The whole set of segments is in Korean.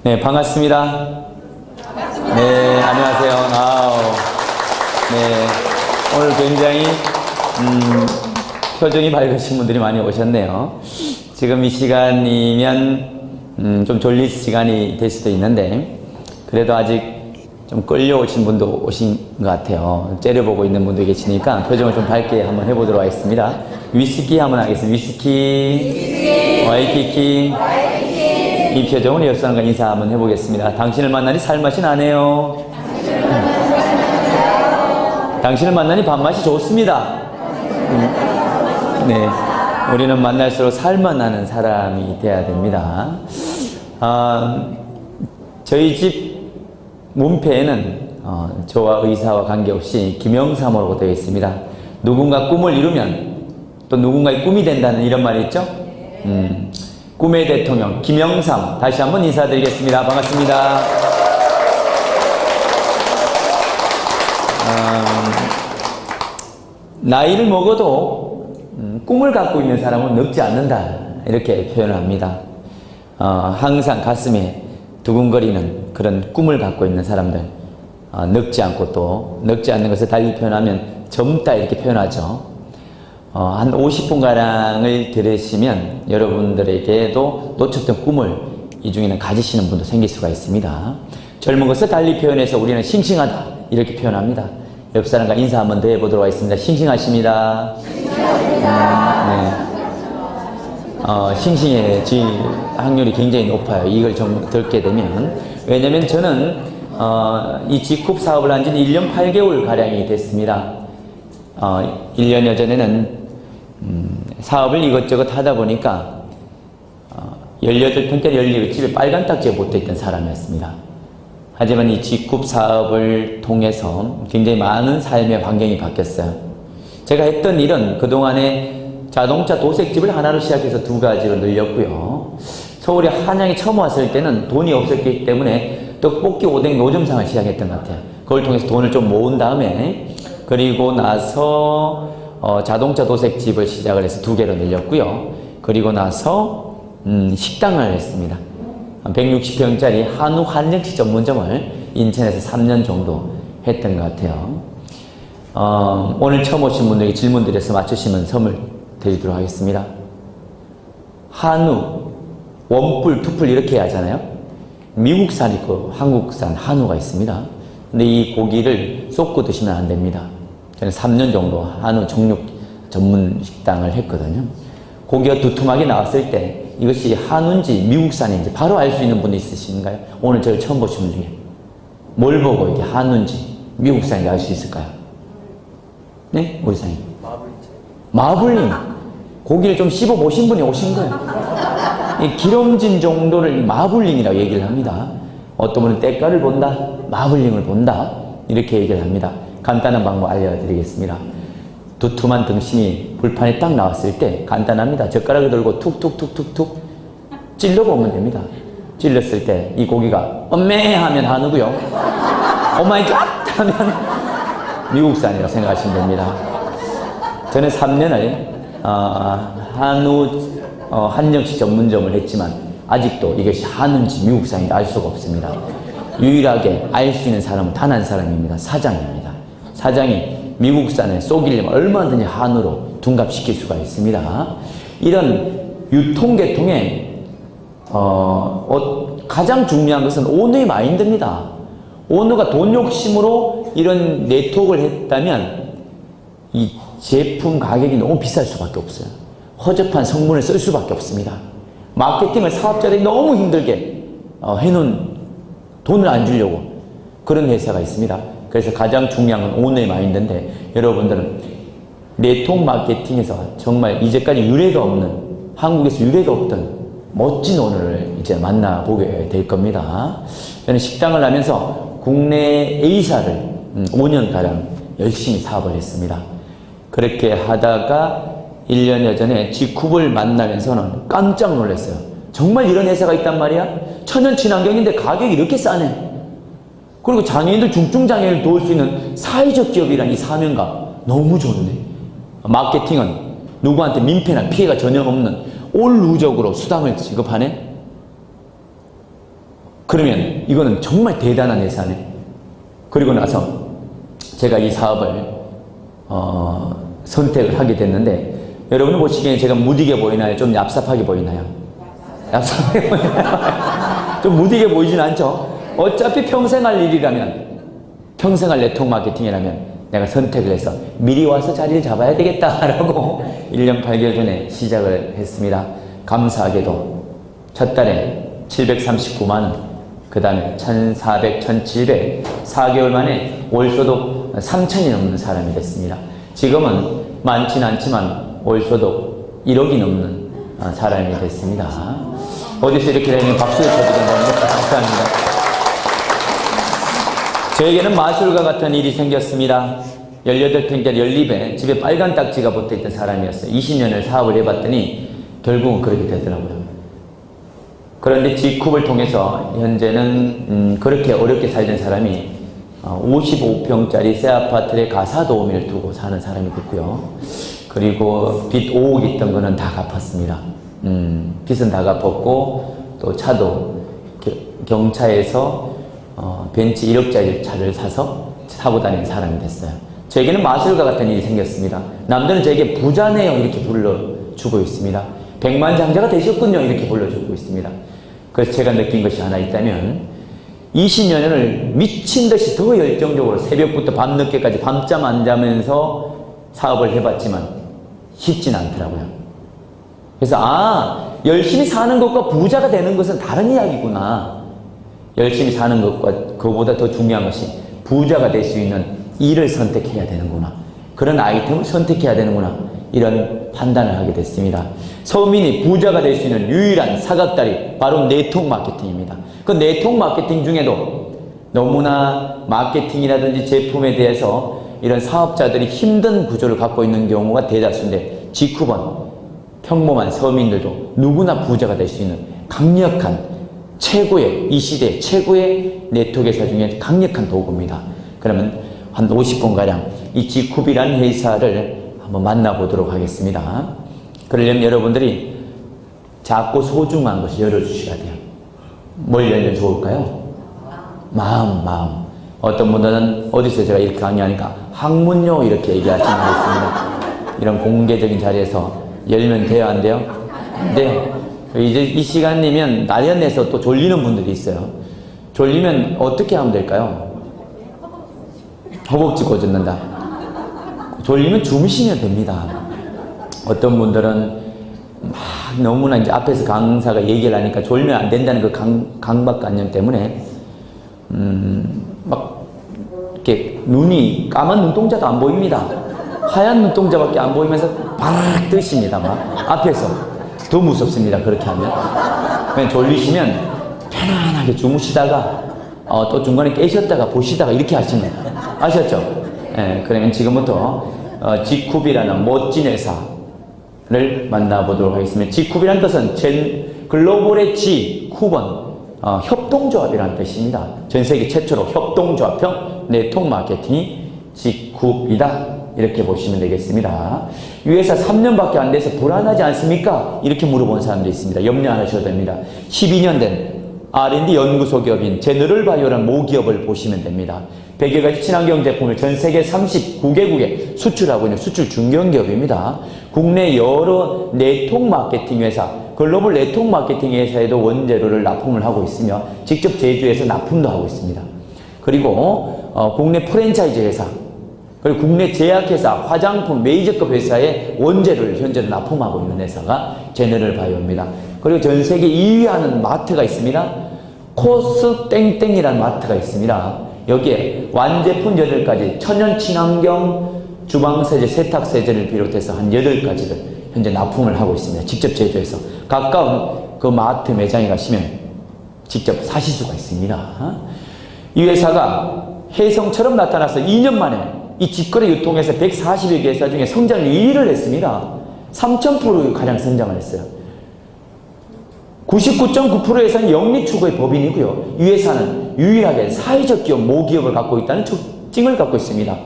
네, 반갑습니다. 네, 안녕하세요. 네, 오늘 굉장히 표정이 밝으신 분들이 많이 오셨네요. 지금 이 시간이면 좀 졸릴 시간이 될 수도 있는데 그래도 아직 좀 끌려오신 분도 오신 것 같아요. 째려보고 있는 분도 계시니까 표정을 좀 밝게 한번 해보도록 하겠습니다. 위스키 한번 하겠습니다. 위스키, 와이키키. 이 표정으로 옆 사람과 인사 한번 해보겠습니다. 당신을 만나니 살맛이 나네요. 당신을 만나니 밥맛이 좋습니다. 네, 우리는 만날수록 살맛 나는 사람이 돼야 됩니다. 저희 집 문패에는 저와 의사와 관계없이 김영삼으로 되어 있습니다. 누군가 꿈을 이루면 또 누군가의 꿈이 된다는 이런 말이 있죠? 꿈의 대통령 김영삼, 다시 한번 인사드리겠습니다. 반갑습니다. 나이를 먹어도 꿈을 갖고 있는 사람은 늙지 않는다, 이렇게 표현을 합니다. 항상 가슴에 두근거리는 그런 꿈을 갖고 있는 사람들, 늙지 않고 또 늙지 않는 것을 달리 표현하면 젊다, 이렇게 표현하죠. 한 50분가량을 들으시면 여러분들에게도 놓쳤던 꿈을 이 중에는 가지시는 분도 생길 수가 있습니다. 젊은 것을 달리 표현해서 우리는 싱싱하다, 이렇게 표현합니다. 옆 사람과 인사 한번 더 해보도록 하겠습니다. 싱싱하십니다. 네. 싱싱해질 확률이 굉장히 높아요. 이걸 좀 듣게 되면. 왜냐면 저는 이 G쿱 사업을 한 지는 1년 8개월 가량이 됐습니다. 1년여 전에는 사업을 이것저것 하다 보니까 18평짜리 열리고 집에 빨간 딱지가 붙어있던 사람이었습니다. 하지만 이 G쿱 사업을 통해서 굉장히 많은 삶의 환경이 바뀌었어요. 제가 했던 일은 그동안에 자동차 도색집을 하나로 시작해서 2가지로 늘렸고요. 서울에 한양에 처음 왔을 때는 돈이 없었기 때문에 떡볶이 오뎅 노점상을 시작했던 것 같아요. 그걸 통해서 돈을 좀 모은 다음에 그리고 나서 자동차 도색집을 시작을 해서 2개로 늘렸고요. 그리고 나서 식당을 했습니다. 160평짜리 한우 한정식 전문점을 인천에서 3년 정도 했던 것 같아요. 오늘 처음 오신 분들에게 질문 드려서 맞추시면 선물 드리도록 하겠습니다. 한우, 원뿔, 투뿔 이렇게 하잖아요. 미국산 있고 한국산 한우가 있습니다. 근데 이 고기를 쏟고 드시면 안 됩니다. 저는 3년 정도 한우 정육 전문 식당을 했거든요. 고기가 두툼하게 나왔을 때 이것이 한우인지 미국산인지 바로 알 수 있는 분이 있으신가요? 오늘 저를 처음 보신 분 중에 뭘 보고 이게 한우인지 미국산인지 알 수 있을까요? 네? 뭐 이상해? 마블링. 고기를 좀 씹어 보신 분이 오신 거예요. 이 기름진 정도를 마블링이라고 얘기를 합니다. 어떤 분은 때깔을 본다, 마블링을 본다, 이렇게 얘기를 합니다. 간단한 방법 알려드리겠습니다. 두툼한 등심이 불판에 딱 나왔을 때 간단합니다. 젓가락을 들고 툭툭툭툭툭 찔러보면 됩니다. 찔렀을 때 이 고기가 엄매 하면 한우고요. 오마이갓 하면 미국산이라고 생각하시면 됩니다. 저는 3년을 한우 한정식 전문점을 했지만 아직도 이것이 한우인지 미국산인지 알 수가 없습니다. 유일하게 알 수 있는 사람은 단 한 사람입니다. 사장입니다. 사장이 미국산을 쏘기려면 얼마든지 한우로 둔갑시킬 수가 있습니다. 이런 유통계통에 가장 중요한 것은 오너의 마인드입니다. 오너가 돈 욕심으로 이런 네트워크를 했다면 이 제품 가격이 너무 비쌀 수밖에 없어요. 허접한 성분을 쓸 수밖에 없습니다. 마케팅을 사업자들이 너무 힘들게 해놓은 돈을 안 주려고 그런 회사가 있습니다. 그래서 가장 중요한 건 오너의 마인드인데 여러분들은 네트워크 마케팅에서 정말 이제까지 유례가 없는, 한국에서 유례가 없던 멋진 오너를 이제 만나보게 될 겁니다. 저는 식당을 하면서 국내 A사를 5년가량 열심히 사업을 했습니다. 그렇게 하다가 1년여 전에 G쿱을 만나면서는 깜짝 놀랐어요. 정말 이런 회사가 있단 말이야? 천연 친환경인데 가격이 이렇게 싸네. 그리고 장애인들, 중증장애인을 도울 수 있는 사회적 기업이라는 이 사명감 너무 좋네. 마케팅은 누구한테 민폐나 피해가 전혀 없는 올루적으로 수당을 지급하네. 그러면 이거는 정말 대단한 회사네. 그리고 나서 제가 이 사업을 선택을 하게 됐는데, 여러분 보시기에 제가 무디게 보이나요? 좀 얍삽하게 보이나요? 얍삽하게 보이나요? 좀 무디게 보이진 않죠? 어차피 평생 할 일이라면, 평생 할 네트워크 마케팅이라면 내가 선택을 해서 미리 와서 자리를 잡아야 되겠다라고 1년 8개월 전에 시작을 했습니다. 감사하게도 첫 달에 739만 원, 그 다음에 1,400, 1,700, 4개월 만에 월소득 3,000이 넘는 사람이 됐습니다. 지금은 많지는 않지만 월소득 1억이 넘는 사람이 됐습니다. 어디서 이렇게 되면 박수를 쳐주는 겁니다. 감사합니다. 저에게는 마술과 같은 일이 생겼습니다. 18평짜리 연립에 집에 빨간 딱지가 붙어있던 사람이었어요. 20년을 사업을 해봤더니 결국은 그렇게 되더라고요. 그런데 G쿱을 통해서 현재는 그렇게 어렵게 살던 사람이 55평짜리 새 아파트에 가사도우미를 두고 사는 사람이 됐고요. 그리고 빚 5억 있던 거는 다 갚았습니다. 빚은 다 갚았고, 또 차도 경차에서 벤츠 1억짜리 차를 사서 타고 다니는 사람이 됐어요. 저에게는 마술과 같은 일이 생겼습니다. 남들은 저에게 부자네요 이렇게 불러주고 있습니다. 백만장자가 되셨군요 이렇게 불러주고 있습니다. 그래서 제가 느낀 것이 하나 있다면, 20년을 미친듯이 더 열정적으로 새벽부터 밤늦게까지 밤잠 안 자면서 사업을 해봤지만 쉽진 않더라고요. 그래서 열심히 사는 것과 부자가 되는 것은 다른 이야기구나. 열심히 사는 것과 그보다 더 중요한 것이 부자가 될 수 있는 일을 선택해야 되는구나. 그런 아이템을 선택해야 되는구나. 이런 판단을 하게 됐습니다. 서민이 부자가 될 수 있는 유일한 사각다리, 바로 네트워크 마케팅입니다. 그 네트워크 마케팅 중에도 너무나 마케팅이라든지 제품에 대해서 이런 사업자들이 힘든 구조를 갖고 있는 경우가 대다수인데, G쿱은 평범한 서민들도 누구나 부자가 될 수 있는 강력한 최고의, 이 시대 최고의 네트워크 회사 중에 강력한 도구입니다. 그러면 한 50분가량 이 G쿱이라는 회사를 한번 만나보도록 하겠습니다. 그러려면 여러분들이 작고 소중한 것을 열어주셔야 돼요. 뭘 열면 좋을까요? 마음. 어떤 분들은 어디서 제가 이렇게 강의하니까 학문요 이렇게 얘기하시는 분 있습니다. 이런 공개적인 자리에서 열면 돼요, 안 돼요? 네. 이제 이 시간이면 나연해서 또 졸리는 분들이 있어요. 졸리면 어떻게 하면 될까요? 허벅지 꽂는다. 졸리면 주무시면 됩니다. 어떤 분들은 막 너무나 이제 앞에서 강사가 얘기를 하니까 졸면 안 된다는 그 강박관념 때문에 막 이렇게 눈이, 까만 눈동자도 안 보입니다. 하얀 눈동자밖에 안 보이면서 바락 뜨십니다. 막 앞에서. 더 무섭습니다. 그렇게 하면. 그냥 졸리시면 편안하게 주무시다가 또 중간에 깨셨다가 보시다가 이렇게 하시면, 아셨죠? 예, 그러면 지금부터 G쿱이라는 멋진 회사를 만나보도록 하겠습니다. G쿱이라는 뜻은 글로벌의 G, 쿱은 협동조합이라는 뜻입니다. 전 세계 최초로 협동조합형 네트워크 마케팅이 G쿱이다. 이렇게 보시면 되겠습니다. 이 회사 3년밖에 안 돼서 불안하지 않습니까? 이렇게 물어본 사람도 있습니다. 염려 안 하셔도 됩니다. 12년 된 R&D 연구소 기업인 제너럴바이오라는 모기업을 보시면 됩니다. 100여 가지 친환경 제품을 전 세계 39개국에 수출하고 있는 수출 중견 기업입니다. 국내 여러 네트워크 마케팅 회사, 글로벌 네트워크 마케팅 회사에도 원재료를 납품을 하고 있으며 직접 제조해서 납품도 하고 있습니다. 그리고 국내 프랜차이즈 회사, 그리고 국내 제약회사, 화장품, 메이저급 회사에 원재료를 현재로 납품하고 있는 회사가 제너럴바이오입니다. 그리고 전 세계 2위 하는 마트가 있습니다. 코스 땡땡이라는 마트가 있습니다. 여기에 완제품 8가지, 천연 친환경 주방세제, 세탁세제를 비롯해서 한 8가지를 현재 납품을 하고 있습니다. 직접 제조해서. 가까운 그 마트 매장에 가시면 직접 사실 수가 있습니다. 이 회사가 혜성처럼 나타나서 2년 만에 이 직거래 유통에서 140여 개 회사 중에 성장률 1위를 했습니다. 3000%가량 성장을 했어요. 99.9%에서는 영리 추구의 법인이고요. 이 회사는 유일하게 사회적 기업, 모기업을 갖고 있다는 특징을 갖고 있습니다.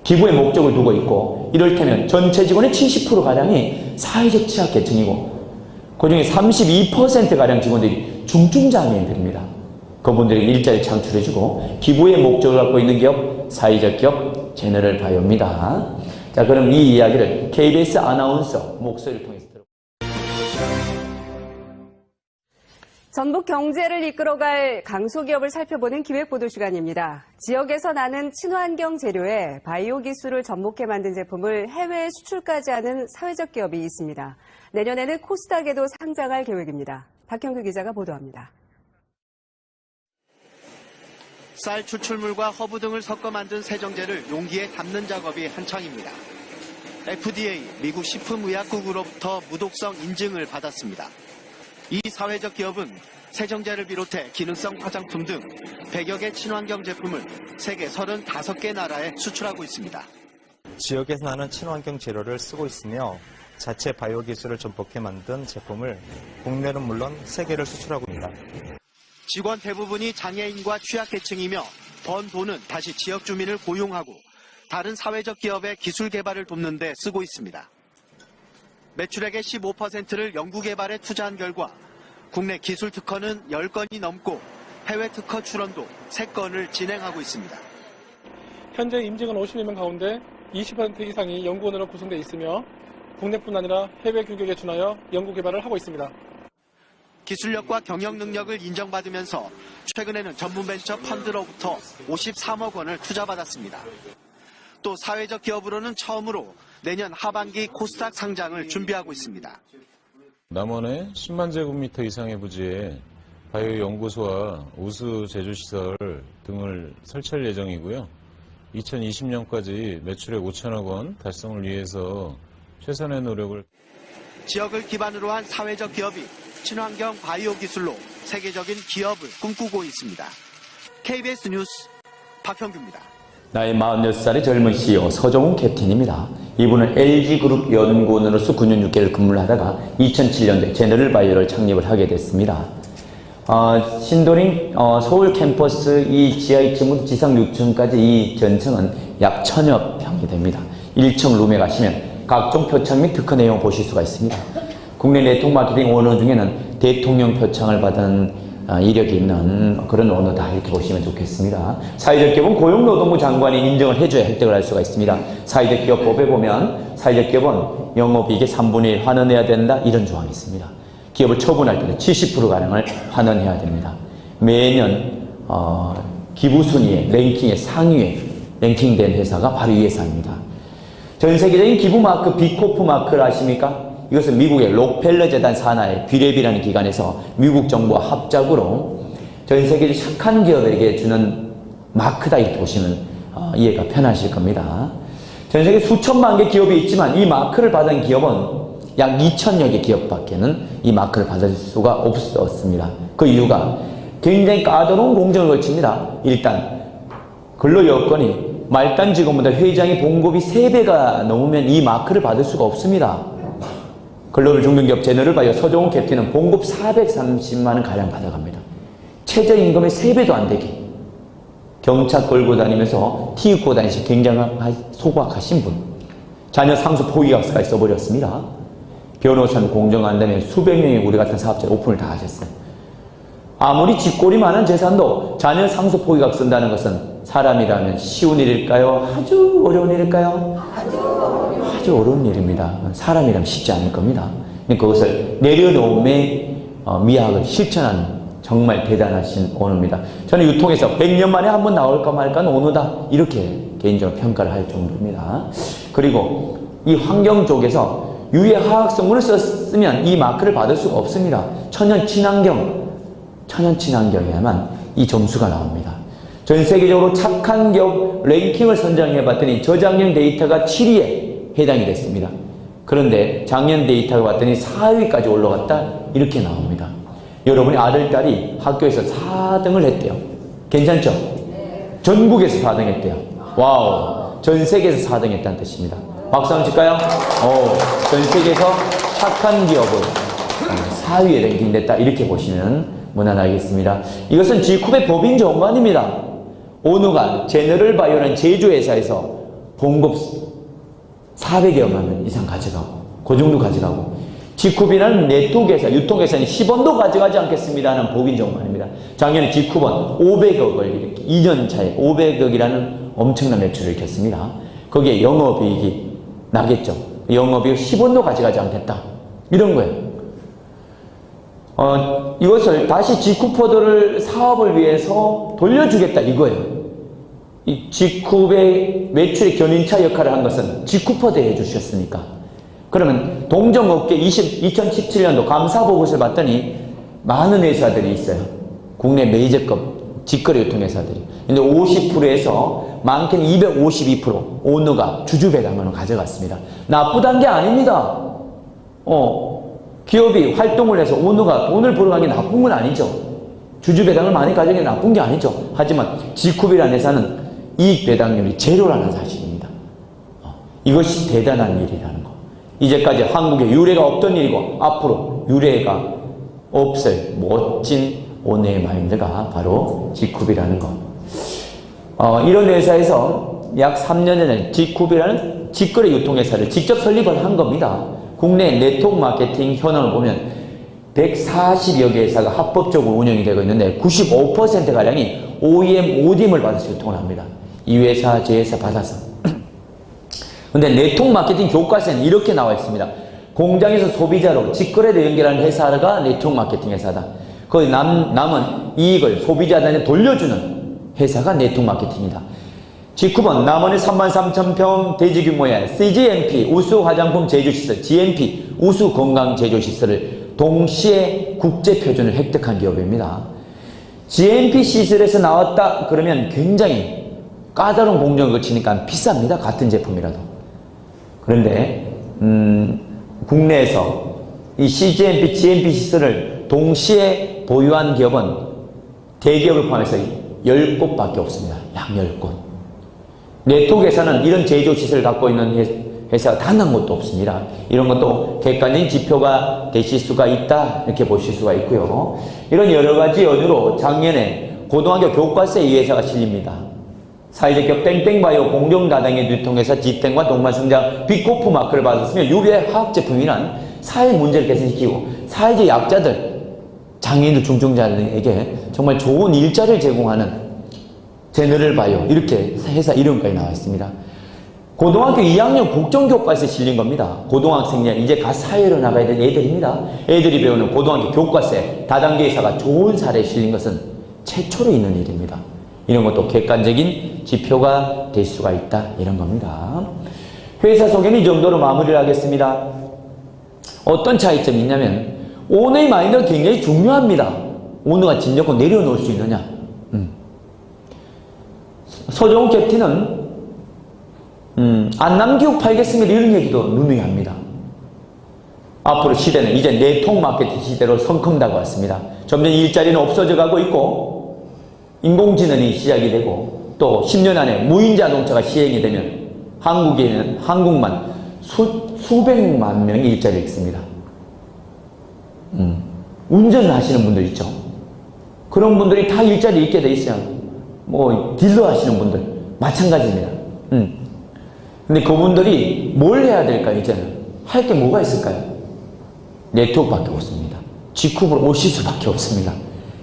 기부의 목적을 두고 있고, 이를테면 전체 직원의 70%가량이 사회적 취약계층이고, 그 중에 32%가량 직원들이 중증장애인들입니다. 그분들에게 일자리 창출해주고 기부의 목적을 갖고 있는 기업, 사회적 기업, 제너럴 바이오입니다. 자, 그럼 이 이야기를 KBS 아나운서 목소리를 통해서 전북 경제를 이끌어갈 강소기업을 살펴보는 기획보도 시간입니다. 지역에서 나는 친환경 재료에 바이오 기술을 접목해 만든 제품을 해외에 수출까지 하는 사회적 기업이 있습니다. 내년에는 코스닥에도 상장할 계획입니다. 박형규 기자가 보도합니다. 쌀 추출물과 허브 등을 섞어 만든 세정제를 용기에 담는 작업이 한창입니다. FDA, 미국 식품의약국으로부터 무독성 인증을 받았습니다. 이 사회적 기업은 세정제를 비롯해 기능성 화장품 등 100여 개 친환경 제품을 세계 35개 나라에 수출하고 있습니다. 지역에서 나는 친환경 재료를 쓰고 있으며 자체 바이오 기술을 접목해 만든 제품을 국내는 물론 세계를 수출하고 있습니다. 직원 대부분이 장애인과 취약계층이며 번 돈은 다시 지역 주민을 고용하고 다른 사회적 기업의 기술 개발을 돕는 데 쓰고 있습니다. 매출액의 15%를 연구개발에 투자한 결과 국내 기술 특허는 10건이 넘고 해외 특허 출원도 3건을 진행하고 있습니다. 현재 임직원 50명 가운데 20% 이상이 연구원으로 구성되어 있으며 국내뿐 아니라 해외 규격에 준하여 연구개발을 하고 있습니다. 기술력과 경영 능력을 인정받으면서 최근에는 전문 벤처 펀드로부터 53억 원을 투자받았습니다. 또 사회적 기업으로는 처음으로 내년 하반기 코스닥 상장을 준비하고 있습니다. 남원에 10만 제곱미터 이상의 부지에 바이오 연구소와 우수 제조시설 등을 설치할 예정이고요. 2020년까지 매출액 5천억 원 달성을 위해서 최선의 노력을. 지역을 기반으로 한 사회적 기업이 친환경 바이오 기술로 세계적인 기업을 꿈꾸고 있습니다. KBS 뉴스 박형규입니다. 나이 46살의 젊은 CEO 서정훈 캡틴입니다. 이분은 LG그룹 연구원으로서 9년 6개월 근무를 하다가 2007년도에 제너럴 바이오를 창립을 하게 됐습니다. 신도림 서울 캠퍼스 이 지하 2층부터 지상 6층까지 이 전층은 약 1000여 평이 됩니다. 1층 룸에 가시면 각종 표창 및 특허 내용을 보실 수가 있습니다. 국내 네트워크 마케팅 오너 중에는 대통령 표창을 받은 이력이 있는 그런 언어다 이렇게 보시면 좋겠습니다. 사회적 기업은 고용노동부 장관이 인정을 해줘야 혜택을 할 수가 있습니다. 사회적 기업법에 보면 사회적 기업은 영업이익의 3분의 1 환원해야 된다 이런 조항이 있습니다. 기업을 처분할 때는 70%가량을 환원해야 됩니다. 매년 기부 순위에 랭킹의 상위에 랭킹된 회사가 바로 이 회사입니다. 전 세계적인 기부 마크 비코프 마크를 아십니까? 이것은 미국의 록펠러 재단 산하의 비랩이라는 기관에서 미국 정부와 합작으로 전 세계적 착한 기업에게 주는 마크다 이렇게 보시면 이해가 편하실 겁니다. 전 세계 수천만 개 기업이 있지만 이 마크를 받은 기업은 약 2천여 개 기업밖에는 이 마크를 받을 수가 없었습니다. 그 이유가 굉장히 까다로운 공정을 거칩니다. 일단 근로 여건이 말단 직원보다 회장의 봉급이 3배가 넘으면 이 마크를 받을 수가 없습니다. 글로벌 중견기업 제너럴 바이오 서정훈 캡틴은 봉급 430만 원 가량 받아갑니다. 최저임금의 3배도 안 되게 경차 끌고 다니면서 티 입고 다니시 굉장히 소박하신 분. 자녀 상수 포기각서까지 써버렸습니다. 변호사는 공정한다면 수백 명의 우리 같은 사업자를 오픈을 다 하셨어요. 아무리 쥐꼬리 많은 재산도 자녀 상수 포기각 쓴다는 것은 사람이라면 쉬운 일일까요? 아주 어려운 일일까요? 아주 어려운 일입니다. 사람이라면 쉽지 않을 겁니다. 그것을 내려놓음의 미학을 실천한 정말 대단하신 오너입니다. 저는 유통에서 100년 만에 한 번 나올까 말까 오너다 이렇게 개인적으로 평가를 할 정도입니다. 그리고 이 환경 쪽에서 유해 화학 성분을 썼으면 이 마크를 받을 수가 없습니다. 천연 친환경이야만 이 점수가 나옵니다. 전 세계적으로 착한 기업 랭킹을 선정해 봤더니 저작년 데이터가 7위에 해당이 됐습니다. 그런데 작년 데이터를 봤더니 4위까지 올라갔다 이렇게 나옵니다. 여러분의 아들, 딸이 학교에서 4등을 했대요. 괜찮죠? 전국에서 4등 했대요. 와우, 전 세계에서 4등 했다는 뜻입니다. 박수 한번 칠까요? 전 세계에서 착한 기업을 4위에 랭킹됐다 이렇게 보시면 무난하겠습니다. 이것은 G컵의 법인 정관입니다. 오너가 제너럴 바이오라는 제조회사에서 봉급 400여만 원 이상 가져가고 그 정도 가져가고 지쿠비는 네트워크에서 유통회사는 10원도 가져가지 않겠습니다는 복인 정만입니다. 작년에 지쿠번 500억을 이렇게 2년 차에 500억이라는 엄청난 매출을 일으켰습니다. 거기에 영업이익이 나겠죠. 영업이익 10원도 가져가지 않겠다. 이런 거예요. 이것을 다시 지쿠포드를 사업을 위해서 돌려주겠다 이거예요. 이 지쿠의 매출의 견인차 역할을 한 것은 지쿠포드에 해주셨으니까. 그러면 동종업계 2017년도 감사보고서를 봤더니 많은 회사들이 있어요. 국내 메이저급 직거래 유통회사들이. 근데 50%에서 많게는 252% 오너가 주주배당을 가져갔습니다. 나쁘다는 게 아닙니다. 기업이 활동을 해서 오너가 돈을 벌어가는 게 나쁜 건 아니죠. 주주배당을 많이 가져가는 게 나쁜 게 아니죠. 하지만 지쿠비라는 회사는 이익 배당률이 제로라는 사실입니다. 이것이 대단한 일이라는 거. 이제까지 한국에 유례가 없던 일이고 앞으로 유례가 없을 멋진 오너의 마인드가 바로 지쿠비라는 거. 이런 회사에서 약 3년 전에 지쿠비라는 직거래 유통회사를 직접 설립을 한 겁니다. 국내 네트워크 마케팅 현황을 보면 140여 개 회사가 합법적으로 운영이 되고 있는데 95%가량이 OEM, ODM을 받아서 유통을 합니다. 이 회사, 저 회사 받아서. 근데 네트워크 마케팅 교과서에는 이렇게 나와 있습니다. 공장에서 소비자로 직거래를 연결하는 회사가 네트워크 마케팅 회사다. 거기 남은 이익을 소비자단에 돌려주는 회사가 네트워크 마케팅이다. 지쿠번 남원의 33,000평 대지 규모의 CGMP 우수 화장품 제조시설, GMP 우수 건강 제조시설을 동시에 국제표준을 획득한 기업입니다. GMP 시설에서 나왔다 그러면 굉장히 까다로운 공정을 거치니까 비쌉니다. 같은 제품이라도. 그런데 국내에서 이 CGMP, GMP 시설을 동시에 보유한 기업은 대기업을 포함해서 10곳밖에 없습니다. 약 10곳. 네트워크에서는 이런 제조시설을 갖고 있는 회사가 단 한 곳도 없습니다. 이런 것도 객관적인 지표가 되실 수가 있다 이렇게 보실 수가 있고요. 이런 여러 가지 연유로 작년에 고등학교 교과서에 이 회사가 실립니다. 사회적 기업 땡땡바이오 공정다당의 유통회사 지땡과 동반성장 빅코프 마크를 받았으며 유배 화학제품이란 사회 문제를 개선시키고 사회적 약자들, 장애인들, 중증자들에게 정말 좋은 일자리를 제공하는 제너럴 바이오 이렇게 회사 이름까지 나와 있습니다. 고등학교 2학년 국정교과서에 실린 겁니다. 고등학생이 이제 갓 사회로 나가야 될 애들입니다. 애들이 배우는 고등학교 교과서에 다단계 회사가 좋은 사례에 실린 것은 최초로 있는 일입니다. 이런 것도 객관적인 지표가 될 수가 있다 이런 겁니다. 회사 소개는 이 정도로 마무리를 하겠습니다. 어떤 차이점이 있냐면 오너의 마인드가 굉장히 중요합니다. 오너가 진정권 내려놓을 수 있느냐. 서정욱 캡틴은 안 남기고 팔겠습니다 이런 얘기도 누누이 합니다. 앞으로 시대는 이제 네트워크 마케팅 시대로 성큼다고 왔습니다. 점점 일자리는 없어져 가고 있고 인공지능이 시작이 되고 또 10년 안에 무인 자동차가 시행이 되면 한국에는 한국만 수백만 명이 일자리를 잃습니다. 운전을 하시는 분들 있죠. 그런 분들이 다 일자리 잃게 돼 있어요. 뭐 딜러 하시는 분들 마찬가지입니다. 근데 그분들이 뭘 해야 될까요? 이제는 할 게 뭐가 있을까요? 네트워크밖에 없습니다. 지쿠브로 오실 수밖에 없습니다.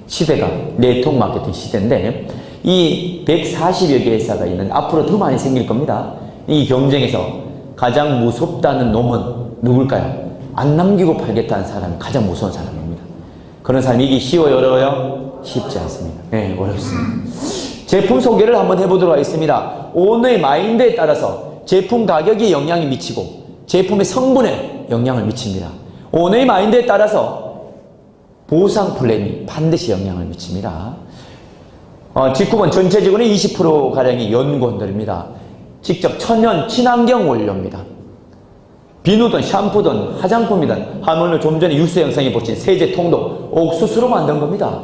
시대가 네트워크 마케팅 시대인데 이 140여 개 회사가 있는 앞으로 더 많이 생길 겁니다. 이 경쟁에서 가장 무섭다는 놈은 누굴까요? 안 남기고 팔겠다는 사람이 가장 무서운 사람입니다. 그런 사람이 이기 쉬워요? 어려워요? 쉽지 않습니다. 네, 어렵습니다. 제품 소개를 한번 해보도록 하겠습니다. 오너의 마인드에 따라서 제품 가격에 영향이 미치고 제품의 성분에 영향을 미칩니다. 오너의 마인드에 따라서 보상 플랜이 반드시 영향을 미칩니다. 지쿠번 전체적으로 20%가량이 연구원들입니다. 직접 천연 친환경 원료입니다. 비누든 샴푸든 화장품이든 하물며 좀 전에 뉴스 영상에 보신 세제통도 옥수수로 만든 겁니다.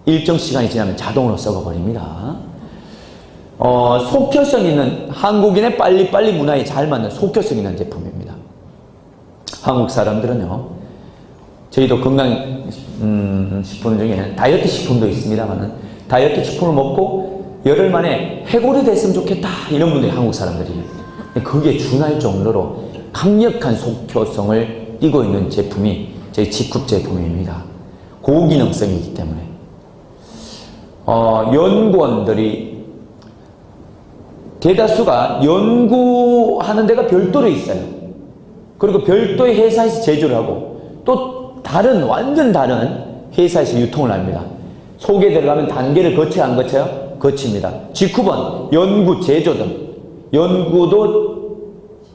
일정 시간이 지나면 자동으로 썩어버립니다. 속효성 있는 중국인의 빨리빨리 문화에 잘 맞는 속효성 있는 제품입니다. 한국 사람들은요, 저희도 건강식품 중에 다이어트 식품도 있습니다만 다이어트 식품을 먹고 열흘 만에 해골이 됐으면 좋겠다 이런 분들이 한국 사람들이에요. 거기에 준할 정도로 강력한 속효성을 이고 있는 제품이 저희 직굽 제품입니다. 고기능성이기 때문에. 연구원들이 대다수가 연구하는 데가 별도로 있어요. 그리고 별도의 회사에서 제조를 하고 또 완전 다른 회사에서 유통을 합니다. 속에 들어가면 단계를 거쳐야 안 거쳐요? 거칩니다. 직후번 연구, 제조 등 연구도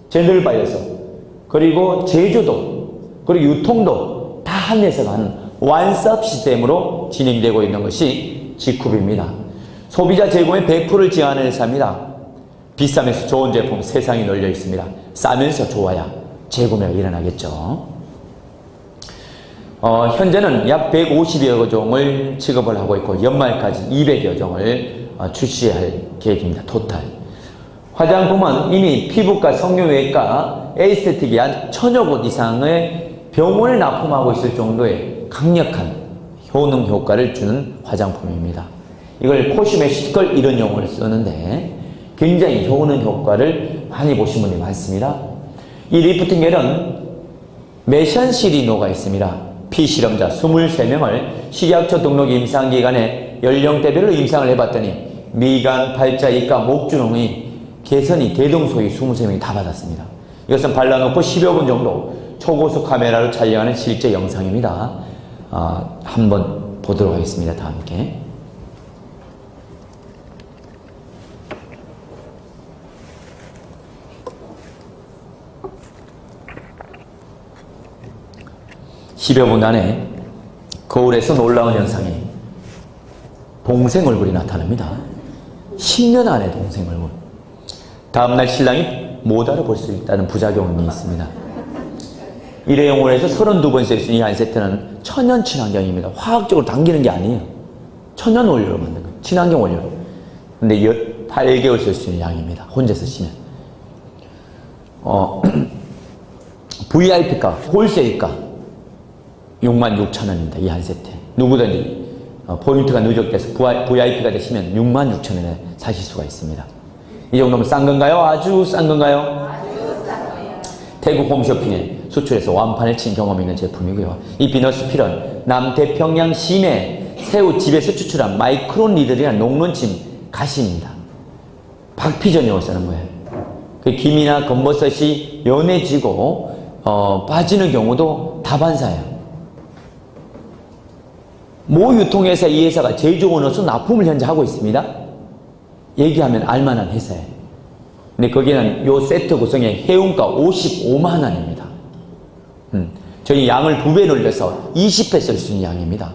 제너럴 바이어서 그리고 제조도 그리고 유통도 다 한 회사가 하는 완스톱 시스템으로 진행되고 있는 것이 직후입니다. 소비자 제공의 100%를 지향하는 회사입니다. 비싸면서 좋은 제품 세상에 널려 있습니다. 싸면서 좋아야 재구매가 일어나겠죠. 현재는 약 150여 종을 취급을 하고 있고 연말까지 200여 종을 출시할 계획입니다. 토탈. 화장품은 이미 피부과, 성형외과, 에스테틱이 한 1000여 곳 이상의 병원에 납품하고 있을 정도의 강력한 효능 효과를 주는 화장품입니다. 이걸 코스메티컬 이런 용어를 쓰는데 굉장히 효능 효과를 많이 보신 분이 많습니다. 이 리프팅 겔은 메션시리노가 있습니다. 피실험자 23명을 식약처 등록 임상기관에 연령대별로 임상을 해봤더니 미간, 팔자, 이가, 목주름이 개선이 대동소이 23명이 다 받았습니다. 이것은 발라놓고 10여 분 정도 초고속 카메라로 촬영하는 실제 영상입니다. 한번 보도록 하겠습니다. 다 함께. (10여 분) 안에 거울에서 놀라운 현상이 동생 얼굴이 나타납니다. 10년 안에 동생 얼굴. 다음날 신랑이 못 알아볼 수 있다는 부작용이 있습니다. 일회용으로 해서 32번 쓸 수 있는 이 한 세트는 천연 친환경입니다. 화학적으로 당기는 게 아니에요. 천연 원료로 만든 거예요. 친환경 원료로. 근데 8개월 쓸 수 있는 양입니다. 혼자 쓰시면. VIP가, 홀세일가 66,000원입니다. 이 한 세트. 누구든지 포인트가 누적돼서 VIP가 되시면 66,000원에 사실 수가 있습니다. 이 정도면 싼 건가요? 아주 싼 건가요? 태국 홈쇼핑에 수출해서 완판을 친 경험이 있는 제품이고요. 이 비너스 필은 남태평양 심해 새우 집에서 추출한 마이크론 니들이라는 녹론침 가시입니다. 박피전용을 쓰는 거예요. 그 김이나 검버섯이 연해지고 빠지는 경우도 다반사예요. 모 유통회사 이 회사가 제조원으로서 납품을 현재 하고 있습니다. 얘기하면 알만한 회사예요. 근데 거기는 요 세트 구성의 해운가 55만 원입니다. 저희 양을 2배 늘려서 20회 쓸 수 있는 양입니다.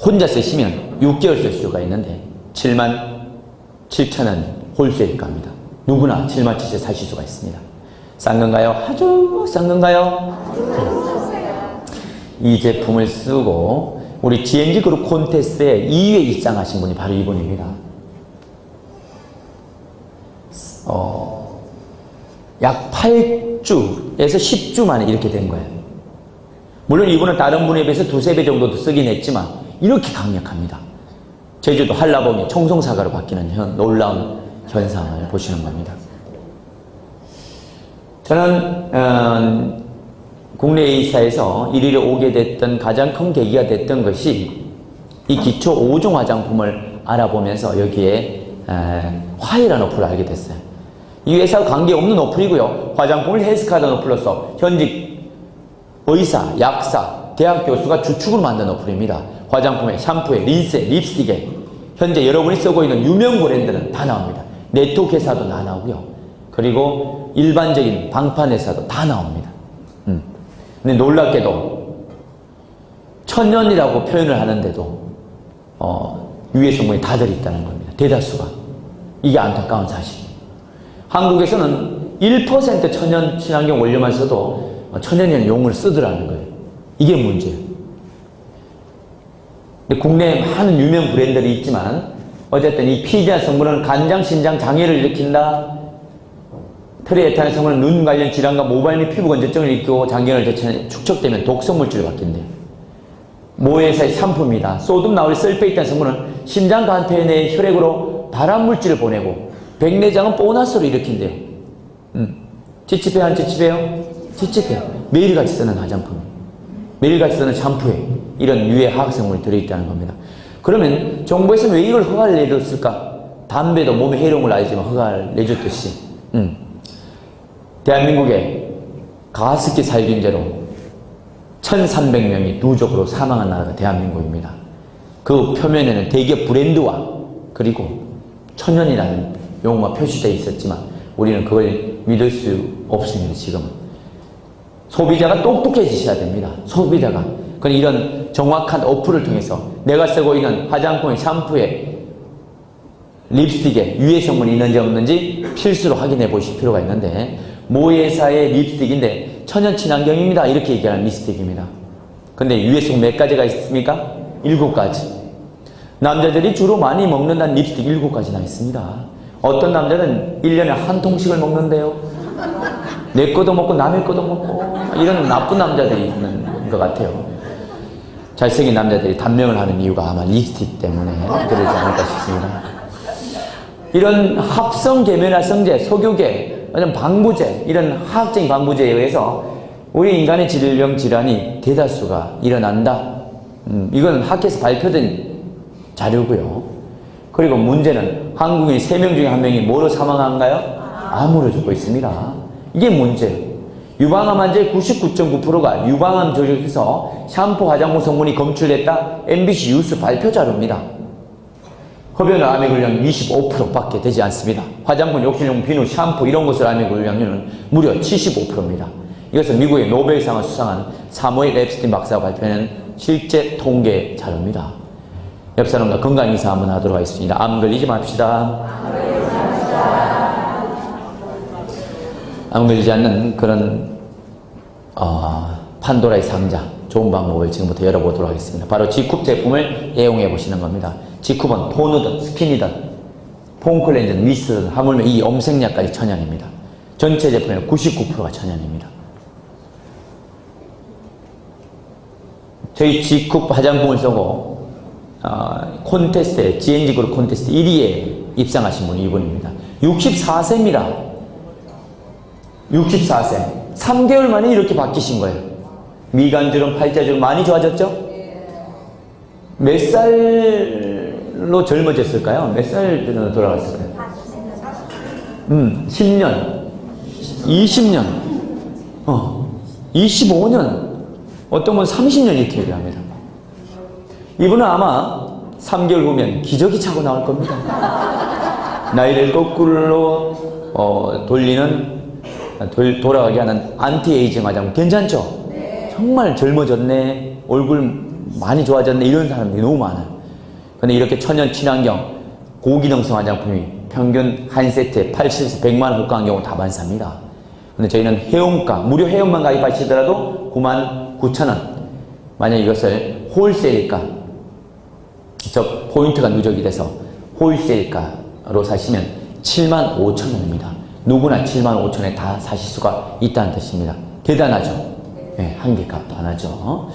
혼자 쓰시면 6개월 쓸 수가 있는데 77,000원 홀세일가입니다. 누구나 77,000원에 사실 수가 있습니다. 싼 건가요? 아주 싼 건가요? 이 제품을 쓰고 우리 GNG 그룹 콘테스트에 2위에 입상하신 분이 바로 이분입니다. 약 8주에서 10주 만에 이렇게 된 거예요. 물론 이분은 다른 분에 비해서 2~3배 정도도 쓰긴 했지만 이렇게 강력합니다. 제주도 한라봉이 청송사과로 바뀌는 놀라운 현상을 보시는 겁니다. 저는 국내 A사에서 1위를 오게 됐던 가장 큰 계기가 됐던 것이 이 기초 5종 화장품을 알아보면서 여기에 화해라는 어플을 알게 됐어요. 이 회사와 관계없는 어플이고요. 화장품을 헬스카드는 어플로서 현직 의사, 약사, 대학 교수가 주축으로 만든 어플입니다. 화장품에, 샴푸에, 린스에, 립스틱에 현재 여러분이 쓰고 있는 유명 브랜드는 다 나옵니다. 네트워크 회사도 다 나오고요. 그리고 일반적인 방판 회사도 다 나옵니다. 근데 놀랍게도 천연이라고 표현을 하는데도 유해 성분이 다 들어있다는 겁니다. 대다수가. 이게 안타까운 사실입니다. 한국에서는 1% 천연 친환경 원료만 써도 천연이라는 용어를 쓰더라는 거예요. 이게 문제예요. 근데 국내에 많은 유명 브랜드들이 있지만 어쨌든 이 피지아 성분은 간장, 신장 장애를 일으킨다. 트리에탄의 성분은 눈 관련 질환과 모발 및 피부 건조증을 일으키고 장기간을 축적되면 독성 물질로 바뀐대요. 모 회사의 샴푸입니다. 소듐 나우리 설페이트한 성분은 심장 간폐 내의 혈액으로 발암 물질을 보내고 백내장은 보너스로 일으킨대요. 찝찝해요? 안 찝찝해요? 찝찝해요. 매일같이 쓰는 화장품, 매일같이 쓰는 샴푸에 이런 유해 화학성분이 들어있다는 겁니다. 그러면 정부에서 왜 이걸 허가를 내줬을까? 담배도 몸에 해로운 걸 알지만 허가를 내줬듯이 대한민국의 가습기 살균제로 1300명이 누적으로 사망한 나라가 대한민국입니다. 그 표면에는 대기업 브랜드와 그리고 천연이라는 용어가 표시되어 있었지만 우리는 그걸 믿을 수 없습니다. 지금은 소비자가 똑똑해지셔야 됩니다. 소비자가. 그러니까 이런 정확한 어플을 통해서 내가 쓰고 있는 화장품에, 샴푸에, 립스틱에 유해 성분이 있는지 없는지 필수로 확인해 보실 필요가 있는데, 모 회사의 립스틱인데 천연 친환경입니다 이렇게 얘기하는 립스틱입니다. 근데 유해성 몇 가지가 있습니까? 7가지. 남자들이 주로 많이 먹는다는 립스틱 7가지나 있습니다. 어떤 남자는 1년에 한 통씩을 먹는데요. 내 거도 먹고 남의 거도 먹고 이런 나쁜 남자들이 있는 것 같아요. 잘생긴 남자들이 단명을 하는 이유가 아마 립스틱 때문에 그러지 않을까 싶습니다. 이런 합성 계면활성제, 석유계, 방부제, 이런 화학적인 방부제에 의해서 우리 인간의 질병 질환이 대다수가 일어난다. 이건 학회에서 발표된 자료고요. 그리고 문제는 한국인 3명 중에 1명이 뭐로 사망한가요? 암으로 죽고 있습니다. 이게 문제예요. 유방암 환자의 99.9%가 유방암 조직에서 샴푸, 화장품 성분이 검출됐다. MBC 뉴스 발표 자료입니다. 흡연 암에 걸릴 확률 25%밖에 되지 않습니다. 화장품, 욕실용 비누, 샴푸 이런 것을 암에 걸릴 확률은 무려 75%입니다. 이것은 미국의 노벨상을 수상한 사무엘 앱스틴 박사가 발표하는 실제 통계 자료입니다. 옆 사람과 건강 인사 한번 하도록 하겠습니다. 암 걸리지 맙시다. 암 걸리지 않는 그런 판도라의 상자, 좋은 방법을 지금부터 열어보도록 하겠습니다. 바로 G쿱 제품을 애용해 보시는 겁니다. G쿱은 토너든 스킨이든 폼클렌저든 미스트든 하물며 이 엄색약까지 천연입니다. 전체 제품의 99%가 천연입니다. 저희 G쿱 화장품을 쓰고 콘테스트에, GNG 그룹 콘테스트 1위에 입상하신 분이 이분입니다. 64세입니다. 64세. 3개월 만에 이렇게 바뀌신 거예요. 미간주름, 팔자주름 많이 좋아졌죠? 몇 살로 젊어졌을까요? 몇 살로 돌아갔을까요? 10년, 20년, 25년, 어떤 분 30년 이렇게 얘기합니다. 이분은 아마 3개월 후면 기저귀 차고 나올 겁니다. 나이를 거꾸로 돌아가게 하는 안티에이징 화장품 괜찮죠? 정말 젊어졌네, 얼굴 많이 좋아졌네 이런 사람들이 너무 많아요. 근데 이렇게 천연 친환경 고기능성 화장품이 평균 한 세트에 80에서 100만 원 호가한 경우 다반사입니다. 근데 저희는 회원가, 무료 회원만 가입하시더라도 99,000원. 만약 이것을 홀세일가, 즉 포인트가 누적이 돼서 홀세일가로 사시면 75,000원입니다. 누구나 75,000원에 다 사실 수가 있다는 뜻입니다. 대단하죠? 네, 한 개 값도 안 하죠.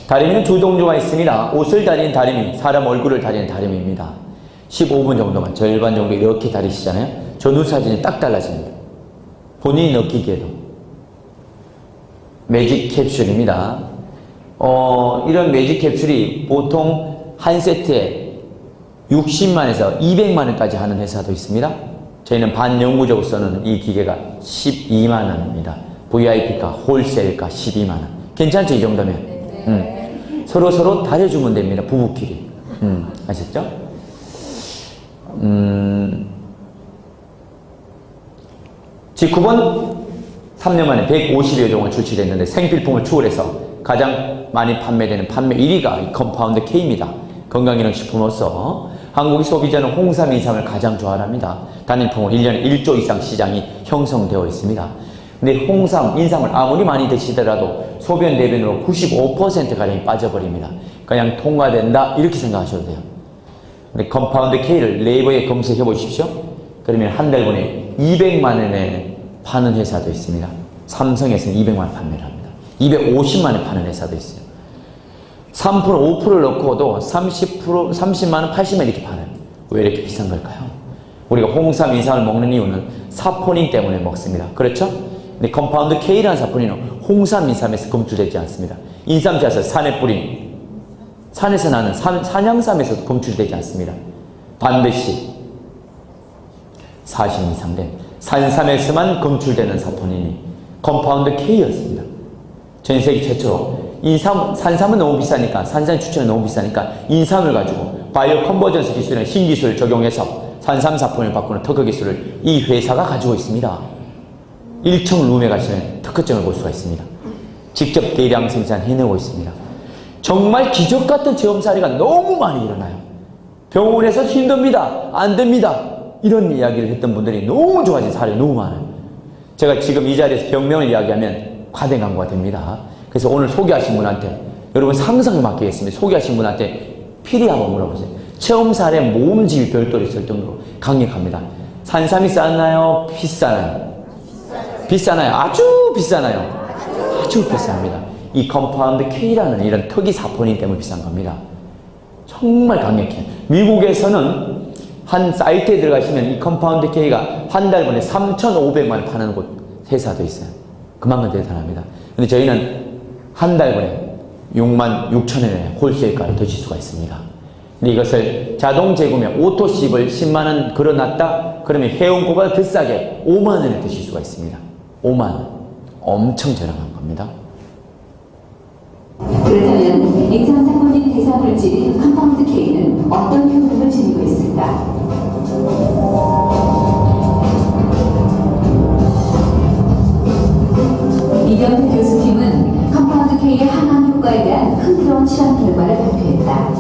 다리미는 두 종류가 있습니다. 옷을 다리는 다리미, 사람 얼굴을 다리는 다리미입니다. 15분 정도만, 절반 정도 이렇게 다리시잖아요. 저 눈 사진이 딱 달라집니다. 본인이 느끼기에도. 매직 캡슐입니다. 이런 매직 캡슐이 보통 한 세트에 60만에서 200만원까지 하는 회사도 있습니다. 저희는 반영구적으로서는 이 기계가 12만원입니다. VIP가 홀세일가 12만원. 괜찮죠? 이 정도면. 서로 다려주면 됩니다. 부부끼리. 아셨죠? G쿱은 3년 만에 150여 종을 출시했는데 생필품을 추월해서 가장 많이 판매되는 판매 1위가 이 컴파운드 K입니다. 건강기능식품으로서 한국의 소비자는 홍삼, 인삼을 가장 좋아합니다. 단일품으로 1년에 1조 이상 시장이 형성되어 있습니다. 근데 홍삼, 인삼을 아무리 많이 드시더라도 소변, 대변으로 95%가량이 빠져버립니다. 그냥 통과된다 이렇게 생각하셔도 돼요. 근데 컴파운드 K를 네이버에 검색해 보십시오. 그러면 한 달 분에 200만 원에 파는 회사도 있습니다. 삼성에서는 200만 원 판매를 합니다. 250만 원에 파는 회사도 있어요. 3%, 5%를 넣고도 30%, 30만 원, 80만 원 이렇게 팔아요. 왜 이렇게 비싼 걸까요? 우리가 홍삼, 인삼을 먹는 이유는 사포닌 때문에 먹습니다. 그렇죠? 근데 컴파운드 K라는 사포닌은 홍삼, 인삼에서 검출되지 않습니다. 인삼자에서 산에 뿌린, 산에서 나는 산양삼에서도 검출되지 않습니다. 반드시 40 이상 된 산삼에서만 검출되는 사포닌이 컴파운드 K였습니다. 전 세계 최초로 산삼은 너무 비싸니까, 산삼 추천이 너무 비싸니까 인삼을 가지고 바이오 컨버전스 기술이나 신기술을 적용해서 산삼 사포닌을 바꾸는 특허 기술을 이 회사가 가지고 있습니다. 1층 룸에 가시면 특허증을 볼 수가 있습니다. 직접 대량 생산해내고 있습니다. 정말 기적 같은 체험 사례가 너무 많이 일어나요. 병원에서 힘듭니다. 안 됩니다. 이런 이야기를 했던 분들이 너무 좋아진 사례가 너무 많아요. 제가 지금 이 자리에서 병명을 이야기하면 과대 광고가 됩니다. 그래서 오늘 소개하신 분한테, 여러분 상상을 맡기겠습니다. 소개하신 분한테 필히 한번 물어보세요. 체험 사례 모음집이 별도로 있을 정도로 강력합니다. 산삼이 싸나요? 비싸나요? 비싸나요? 아주 비싸나요? 아주 비쌉니다. 이 컴파운드 K라는 이런 특이 사포닌 때문에 비싼 겁니다. 정말 강력해요. 미국에서는 한 사이트에 들어가시면 이 컴파운드 K가 한 달분에 3,500만 원 파는 곳 회사도 있어요. 그만큼 대단합니다. 근데 저희는 한 달분에 6만 6천 원에 홀세일가를 드실 수가 있습니다. 근데 이것을 자동 재구매 오토십을 10만 원 걸어놨다? 그러면 회원고보다 더 싸게 5만 원에 드실 수가 있습니다. 5만 원. 엄청 저렴한 겁니다. 그렇다면 인산사포닌 대사물질인 컴파운드 K는 어떤 효능을 지니고 있을까? 이병태 교수팀은 컴파운드 K의 항암 효과에 대한 흥미로운 실험 결과를 발표했다.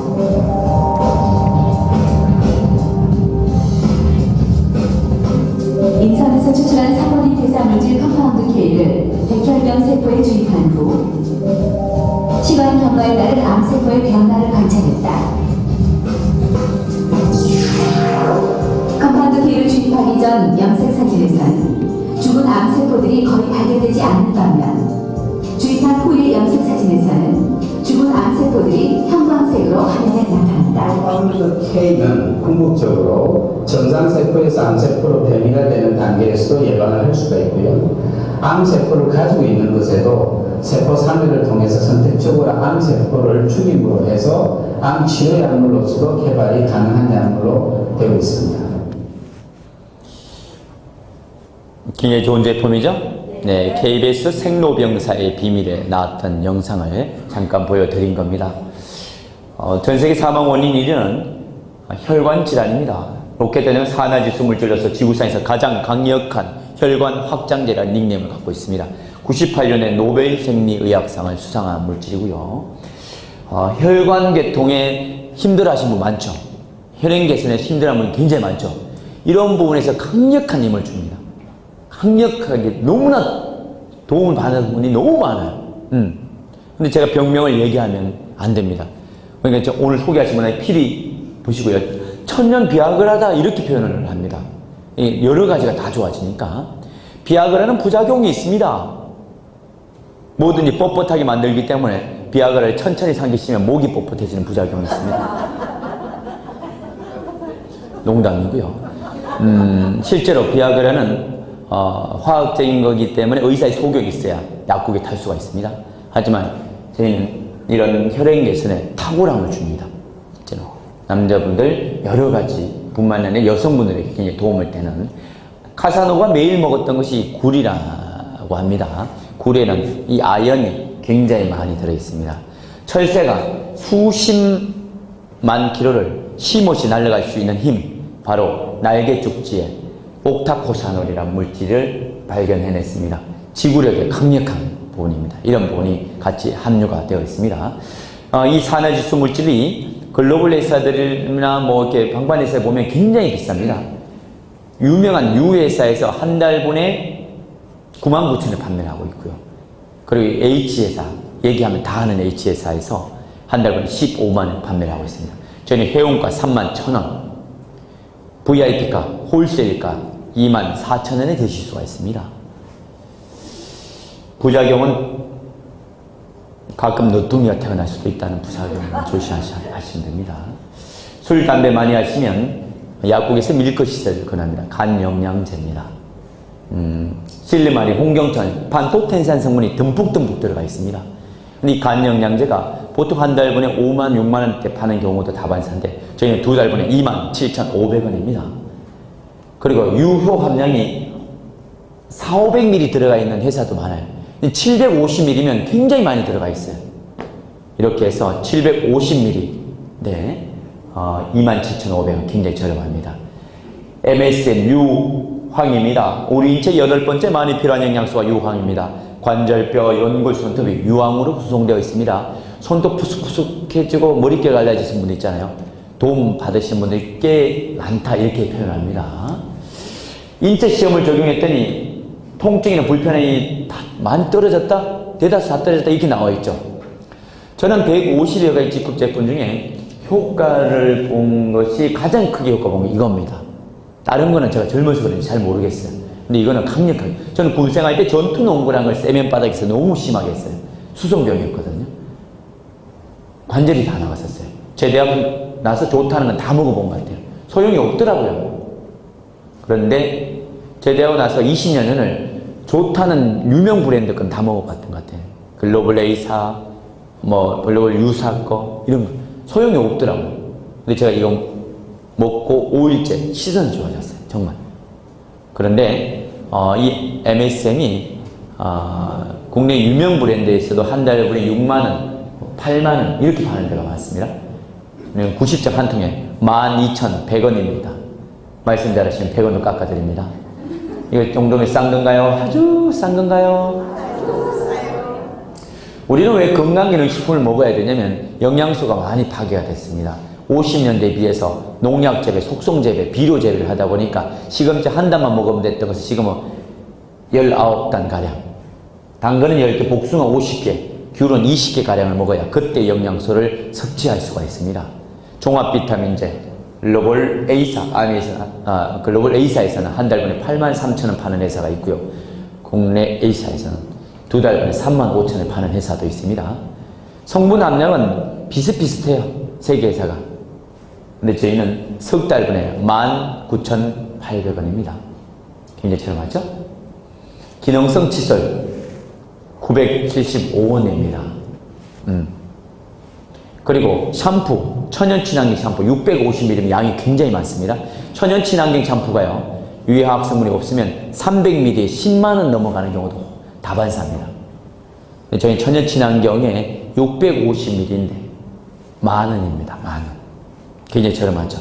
인삼에서 추출한 사포닌 대사물질 컴파운드 K를 백혈병 세포에 주입한 후 시간 경과에 따른 암세포의 변화를 관찰했다. 컴파운드 K를 주입하기 전 염색 사진에서는 죽은 암세포들이 거의 발견되지 않는 반면 주입한 후의 염색 사진에서는 죽은 암세포들이 형광색으로 화면에 나타난다. 컴파운드 K는 궁극적으로 정상세포에서 암세포로 변이가 되는 단계에서도 예방을 할 수가 있고요. 암세포를 가지고 있는 것에도 세포 사멸을 통해서 선택적으로 암세포를 죽임으로 해서 암치료 약물로서도 개발이 가능한 약물로 되어 있습니다. 굉장히 좋은 제품이죠? 네, KBS 생로병사의 비밀에 나왔던 영상을 잠깐 보여드린 겁니다. 전 세계 사망 원인 1위는 혈관 질환입니다. 로켓에는 산화지수 물질로서 지구상에서 가장 강력한 혈관 확장제라는 닉네임을 갖고 있습니다. 98년에 노벨 생리의학상을 수상한 물질이고요. 혈관 계통에 힘들어하신 분 많죠. 혈행 개선에 힘들어하는 분 굉장히 많죠. 이런 부분에서 강력한 힘을 줍니다. 강력하게 너무나 도움을 받는 분이 너무 많아요. 근데 제가 병명을 얘기하면 안 됩니다. 그러니까 오늘 소개하신 분한테 필히 보시고요. 천년 비아그라다 이렇게 표현을 합니다. 여러 가지가 다 좋아지니까. 비아그라는 부작용이 있습니다. 뭐든지 뻣뻣하게 만들기 때문에 비아그라를 천천히 삼키시면 목이 뻣뻣해지는 부작용이 있습니다. 농담이고요. 실제로 비아그라는 화학적인 거기 때문에 의사의 소견이 있어야 약국에 탈 수가 있습니다. 하지만 저희는 이런 혈행 개선에 탁월함을 줍니다. 실제로 남자분들 여러 가지 뿐만 아니라 여성분들에게 굉장히 도움을 되는. 카사노가 매일 먹었던 것이 굴이라고 합니다. 굴에는 이 아연이 굉장히 많이 들어있습니다. 철새가 수십만 킬로를 쉼없이 날아갈 수 있는 힘, 바로 날개 쪽지에 옥타코사놀이라는 물질을 발견해냈습니다. 지구력에 강력한 본입니다. 이런 본이 같이 함유가 되어 있습니다. 이 산화지수 물질이 글로벌 회사들이나 뭐 이렇게 방판 회사에 보면 굉장히 비쌉니다. 유명한 유회사에서 한 달분에 99,000원에 판매를 하고 있고요. 그리고 H회사, 얘기하면 다 아는 H회사에서 한 달분에 150,000원에 판매를 하고 있습니다. 저희는 회원가 31,000원, VIP가, 홀세일가 24,000원에 드실 수가 있습니다. 부작용은 가끔 너뚱이가 태어날 수도 있다는 부작용을 조심하시면 됩니다. 술, 담배 많이 하시면 약국에서 밀크시설을 권합니다. 간영양제입니다. 실리마리, 홍경천, 반토텐산 성분이 듬뿍듬뿍 들어가 있습니다. 근데 이 간영양제가 보통 한 달분에 5만, 6만 원대 파는 경우도 다반사인데 저희는 두 달분에 27,500원입니다. 그리고 유효 함량이 400~500ml 들어가 있는 회사도 많아요. 750ml면 굉장히 많이 들어가 있어요. 이렇게 해서 750ml, 네, 27,500원 굉장히 저렴합니다. MSM 유황입니다. 우리 인체 8번째 많이 필요한 영양소가 유황입니다. 관절뼈, 연골, 손톱이 유황으로 구성되어 있습니다. 손톱 푸석푸석해지고 머릿결 갈라지신 분들 있잖아요. 도움 받으신 분들이 꽤 많다 이렇게 표현합니다. 인체 시험을 적용했더니 통증이나 불편함이 많이 떨어졌다? 대다수 다 떨어졌다 이렇게 나와 있죠. 저는 150여 가지 직급 제품 중에 효과를 본 것이 가장 크게 효과 본 게 이겁니다. 다른 거는 제가 젊어서 그런지 잘 모르겠어요. 근데 이거는 강력하게. 저는 군생활 때 전투농구라는 걸 세면바닥에서 너무 심하게 했어요. 수송병이었거든요. 관절이 다 나갔었어요. 제대하고 나서 좋다는 건 다 먹어본 것 같아요. 소용이 없더라고요. 그런데 제대하고 나서 20여 년을 좋다는 유명 브랜드 건 다 먹어봤던 것 같아요. 글로벌 A사, 글로벌 유사 거, 이런 거. 소용이 없더라고요. 근데 제가 이거 먹고 5일째 시선이 좋아졌어요. 정말. 그런데, 이 MSM이, 국내 유명 브랜드에서도 한 달분에 6만원, 8만원, 이렇게 파는 데가 많습니다. 90점 한 통에 12,100원입니다. 말씀 잘하시면 100원도 깎아드립니다. 이거 정도면 싼 건가요? 아주 싼 건가요? 우리는 왜 건강기능식품을 먹어야 되냐면 영양소가 많이 파괴가 됐습니다. 50년대에 비해서 농약재배, 속성재배, 비료재배를 하다 보니까 시금치 한 단만 먹으면 됐던 것을 지금은 19단가량, 당근은 10개, 복숭아 50개, 귤은 20개가량을 먹어야 그때 영양소를 섭취할 수가 있습니다. 종합비타민제, 글로벌 A사에서는 한 달분에 83,000원 파는 회사가 있고요. 국내 A사에서는 두 달분에 35,000원 파는 회사도 있습니다. 성분 함량은 비슷비슷해요. 세 개 회사가. 근데 저희는 석 달분에 19,800원입니다. 굉장히 저렴하죠? 기능성 칫솔 975원입니다. 그리고 샴푸, 천연 친환경 샴푸 650ml 양이 굉장히 많습니다. 천연 친환경 샴푸가요, 유해화학 성분이 없으면 300ml에 10만원 넘어가는 경우도 다반사입니다. 저희 천연 친환경에 650ml인데 만원입니다. 만원. 굉장히 저렴하죠.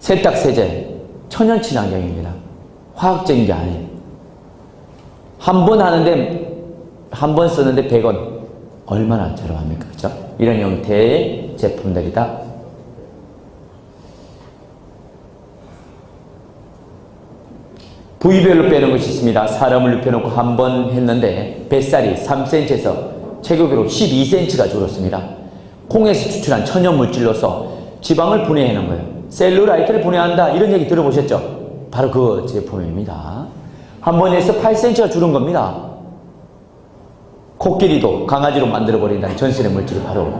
세탁세제 천연 친환경입니다. 화학적인 게 아니에요. 한 번 쓰는데 100원. 얼마나 저렴합니까? 그죠? 이런 형태의 제품들이다. 부위별로 빼는 것이 있습니다. 사람을 눕혀놓고 한 번 했는데 뱃살이 3cm에서 체격으로 12cm가 줄었습니다. 콩에서 추출한 천연물질로서 지방을 분해하는 거예요. 셀룰라이트를 분해한다. 이런 얘기 들어보셨죠? 바로 그 제품입니다. 한 번 해서 8cm가 줄은 겁니다. 코끼리도 강아지로 만들어버린다는 전설의 물질이 바로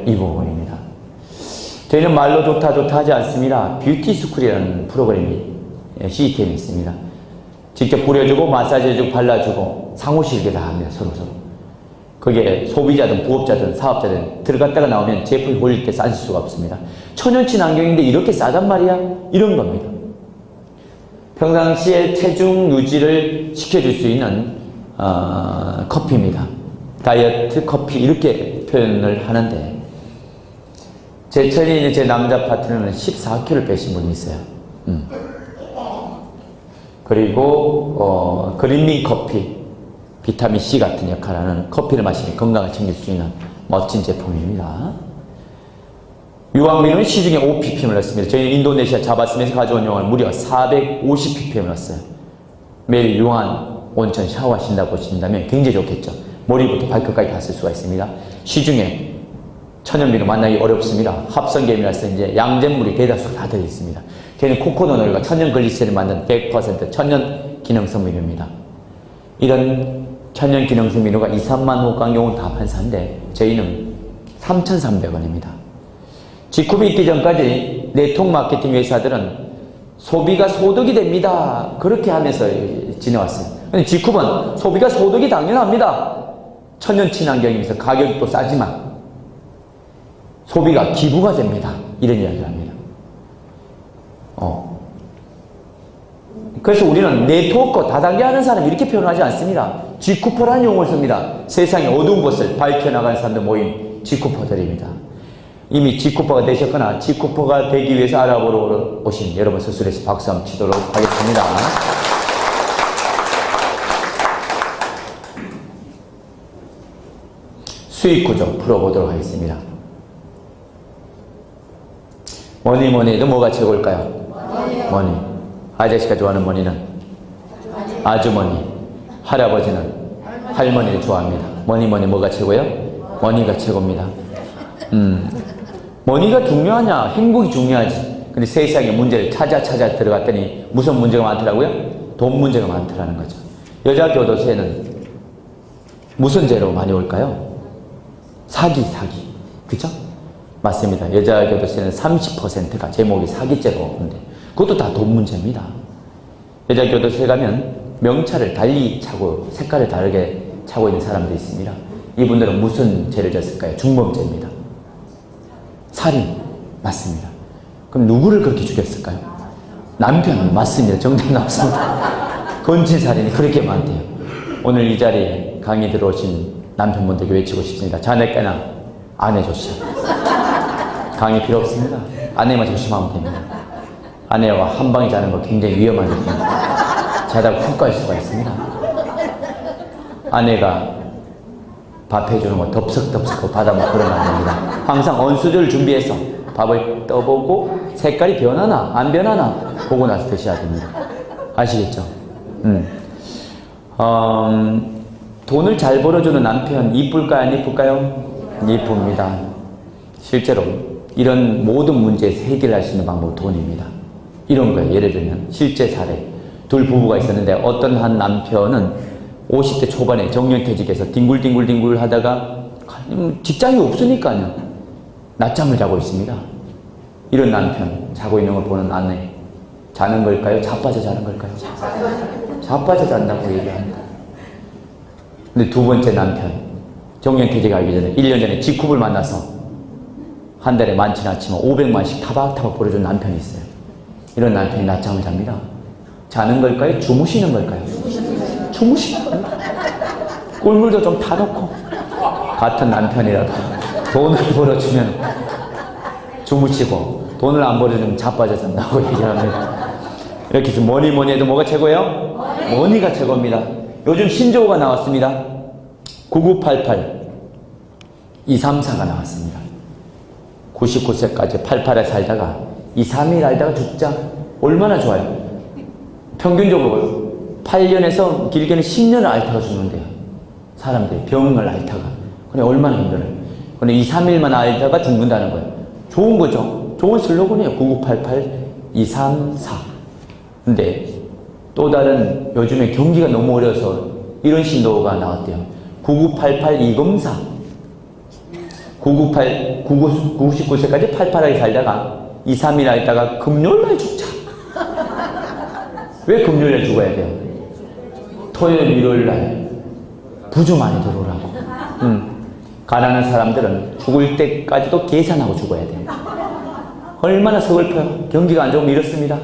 이 부분입니다. 저희는 말로 좋다 하지 않습니다. 뷰티스쿨이라는 프로그램이 시스템이 있습니다. 직접 뿌려주고 마사지해주고 발라주고 상호실게 다 합니다. 서로. 그게 소비자든 부업자든 사업자든 들어갔다가 나오면 제품이 올릴 때 싼 수가 없습니다. 천연 친환경인데 이렇게 싸단 말이야? 이런 겁니다. 평상시에 체중 유지를 시켜줄 수 있는 커피입니다. 다이어트 커피 이렇게 표현을 하는데 제철이 제 남자 파트너는 14kg 빼신 분이 있어요. 그리고 그린민 커피, 비타민 C 같은 역할을 하는 커피를 마시면 건강을 챙길 수 있는 멋진 제품입니다. 유황비누는 시중에 5ppm을 넣습니다. 저희는 인도네시아 자바스에서 가져온 유황을 무려 450ppm을 넣었어요. 매일 유황 온천 샤워하신다고 보신다면 굉장히 좋겠죠. 머리부터 발끝까지 다 쓸 수가 있습니다. 시중에 천연비누 만나기 어렵습니다. 합성계미라서 이제 양잿물이 대다수 다 들어있습니다. 저희는 코코넛 오일과 천연 글리세린을 만든 100% 천연 기능성 비누입니다. 이런 천연 기능성 비누가 2, 3만 호가인 경우는 다 판사인데 저희는 3,300원입니다. 직급이 있기 전까지 네트워크 마케팅 회사들은 소비가 소득이 됩니다. 그렇게 하면서 지내왔어요. 근데 G컵은 소비가 소득이 당연합니다. 천연 친환경이면서 가격도 싸지만 소비가 기부가 됩니다. 이런 이야기를 합니다. 그래서 우리는 네트워크 다단계 하는 사람 이렇게 표현하지 않습니다. G쿠퍼라는 용어를 씁니다. 세상의 어두운 것을 밝혀나가는 사람들 모임 G쿠퍼들입니다. 이미 G쿠퍼가 되셨거나 G쿠퍼가 되기 위해서 알아보러 오신 여러분 스스로에서 박수 한번 치도록 하겠습니다. 수익 구조 풀어보도록 하겠습니다. 뭐니 해도 뭐가 최고일까요? 머니. 아저씨가 좋아하는 머니는 아주머니. 할아버지는 할머니를 좋아합니다. 뭐니 뭐가 최고예요? 머니가 최고입니다. 머니가 중요하냐? 행복이 중요하지. 근데 세상의 문제를 찾아 들어갔더니 무슨 문제가 많더라고요? 돈 문제가 많더라는 거죠. 여자 교도소에는 무슨 죄로 많이 올까요? 사기. 그죠? 맞습니다. 여자 교도소에는 30%가 제목이 사기죄로 오는데 그것도 다 돈 문제입니다. 여자 교도소에 가면 명찰을 달리 차고 색깔을 다르게 차고 있는 사람들이 있습니다. 이분들은 무슨 죄를 졌을까요? 중범죄입니다. 살인. 맞습니다. 그럼 누구를 그렇게 죽였을까요? 남편. 맞습니다. 정답 나왔습니다. 건친살인이 그렇게 많대요. 오늘 이 자리에 강의 들어오신 남편분들께 외치고 싶습니다. 자네께나 아내 조심. 강의 필요 없습니다. 아내만 조심하면 됩니다. 아내와 한 방에 자는 거 굉장히 위험한 일입니다. 자다가 훅 갈 수가 있습니다. 아내가 밥 해주는 거 덥석덥석 받아먹고 그러면 안 됩니다. 항상 언수를 준비해서 밥을 떠보고 색깔이 변하나 안 변하나 보고 나서 드셔야 됩니다. 아시겠죠? 돈을 잘 벌어주는 남편 이쁠까요? 안 이쁠까요? 이쁩니다. 실제로 이런 모든 문제에서 해결할 수 있는 방법은 돈입니다. 이런 거예요. 예를 들면 실제 사례. 둘 부부가 있었는데 어떤 한 남편은 50대 초반에 정년퇴직해서 뒹굴뒹굴 하다가 직장이 없으니까요. 낮잠을 자고 있습니다. 이런 남편 자고 있는 걸 보는 아내. 자는 걸까요? 자빠져 자는 걸까요? 자빠져 잔다고 얘기합니다. 근데 두 번째 남편 정년퇴직하기 전에 1년 전에 G컵을 만나서 한 달에 많지는 않지만 500만씩 타박타박 벌어준 남편이 있어요. 이런 남편이 낮잠을 잡니다. 자는 걸까요? 주무시는 걸까요? 주무시는 겁니다. 꿀물도 좀 타놓고 같은 남편이라도 돈을 벌어주면 주무시고 돈을 안 벌어주면 자빠져 잔다고 얘기합니다. 이렇게 해서 뭐니 해도 뭐가 최고예요? 머니가 최고입니다. 요즘 신조어가 나왔습니다. 9988 234가 나왔습니다. 99세까지 88에 살다가 2, 3일 알다가 죽자. 얼마나 좋아요. 평균적으로 8년에서 길게는 10년을 앓다가 죽는데요. 사람들이 병을 앓다가. 그래 얼마나 힘들어요. 근데 2, 3일만 앓다가 죽는다는 거예요. 좋은 거죠. 좋은 슬로건이에요. 9988 234. 근데 또 다른 요즘에 경기가 너무 어려서 이런 신도가 나왔대요. 9988 2검사. 99세까지 88하게 살다가 2, 3일 앓다가 금요일날 죽자. 왜 금요일날 죽어야 돼요? 토요일, 일요일날 부주 많이 들어오라고. 가난한 사람들은 죽을 때까지도 계산하고 죽어야 돼요. 얼마나 서글퍼요. 경기가 안 좋으면 이렇습니다.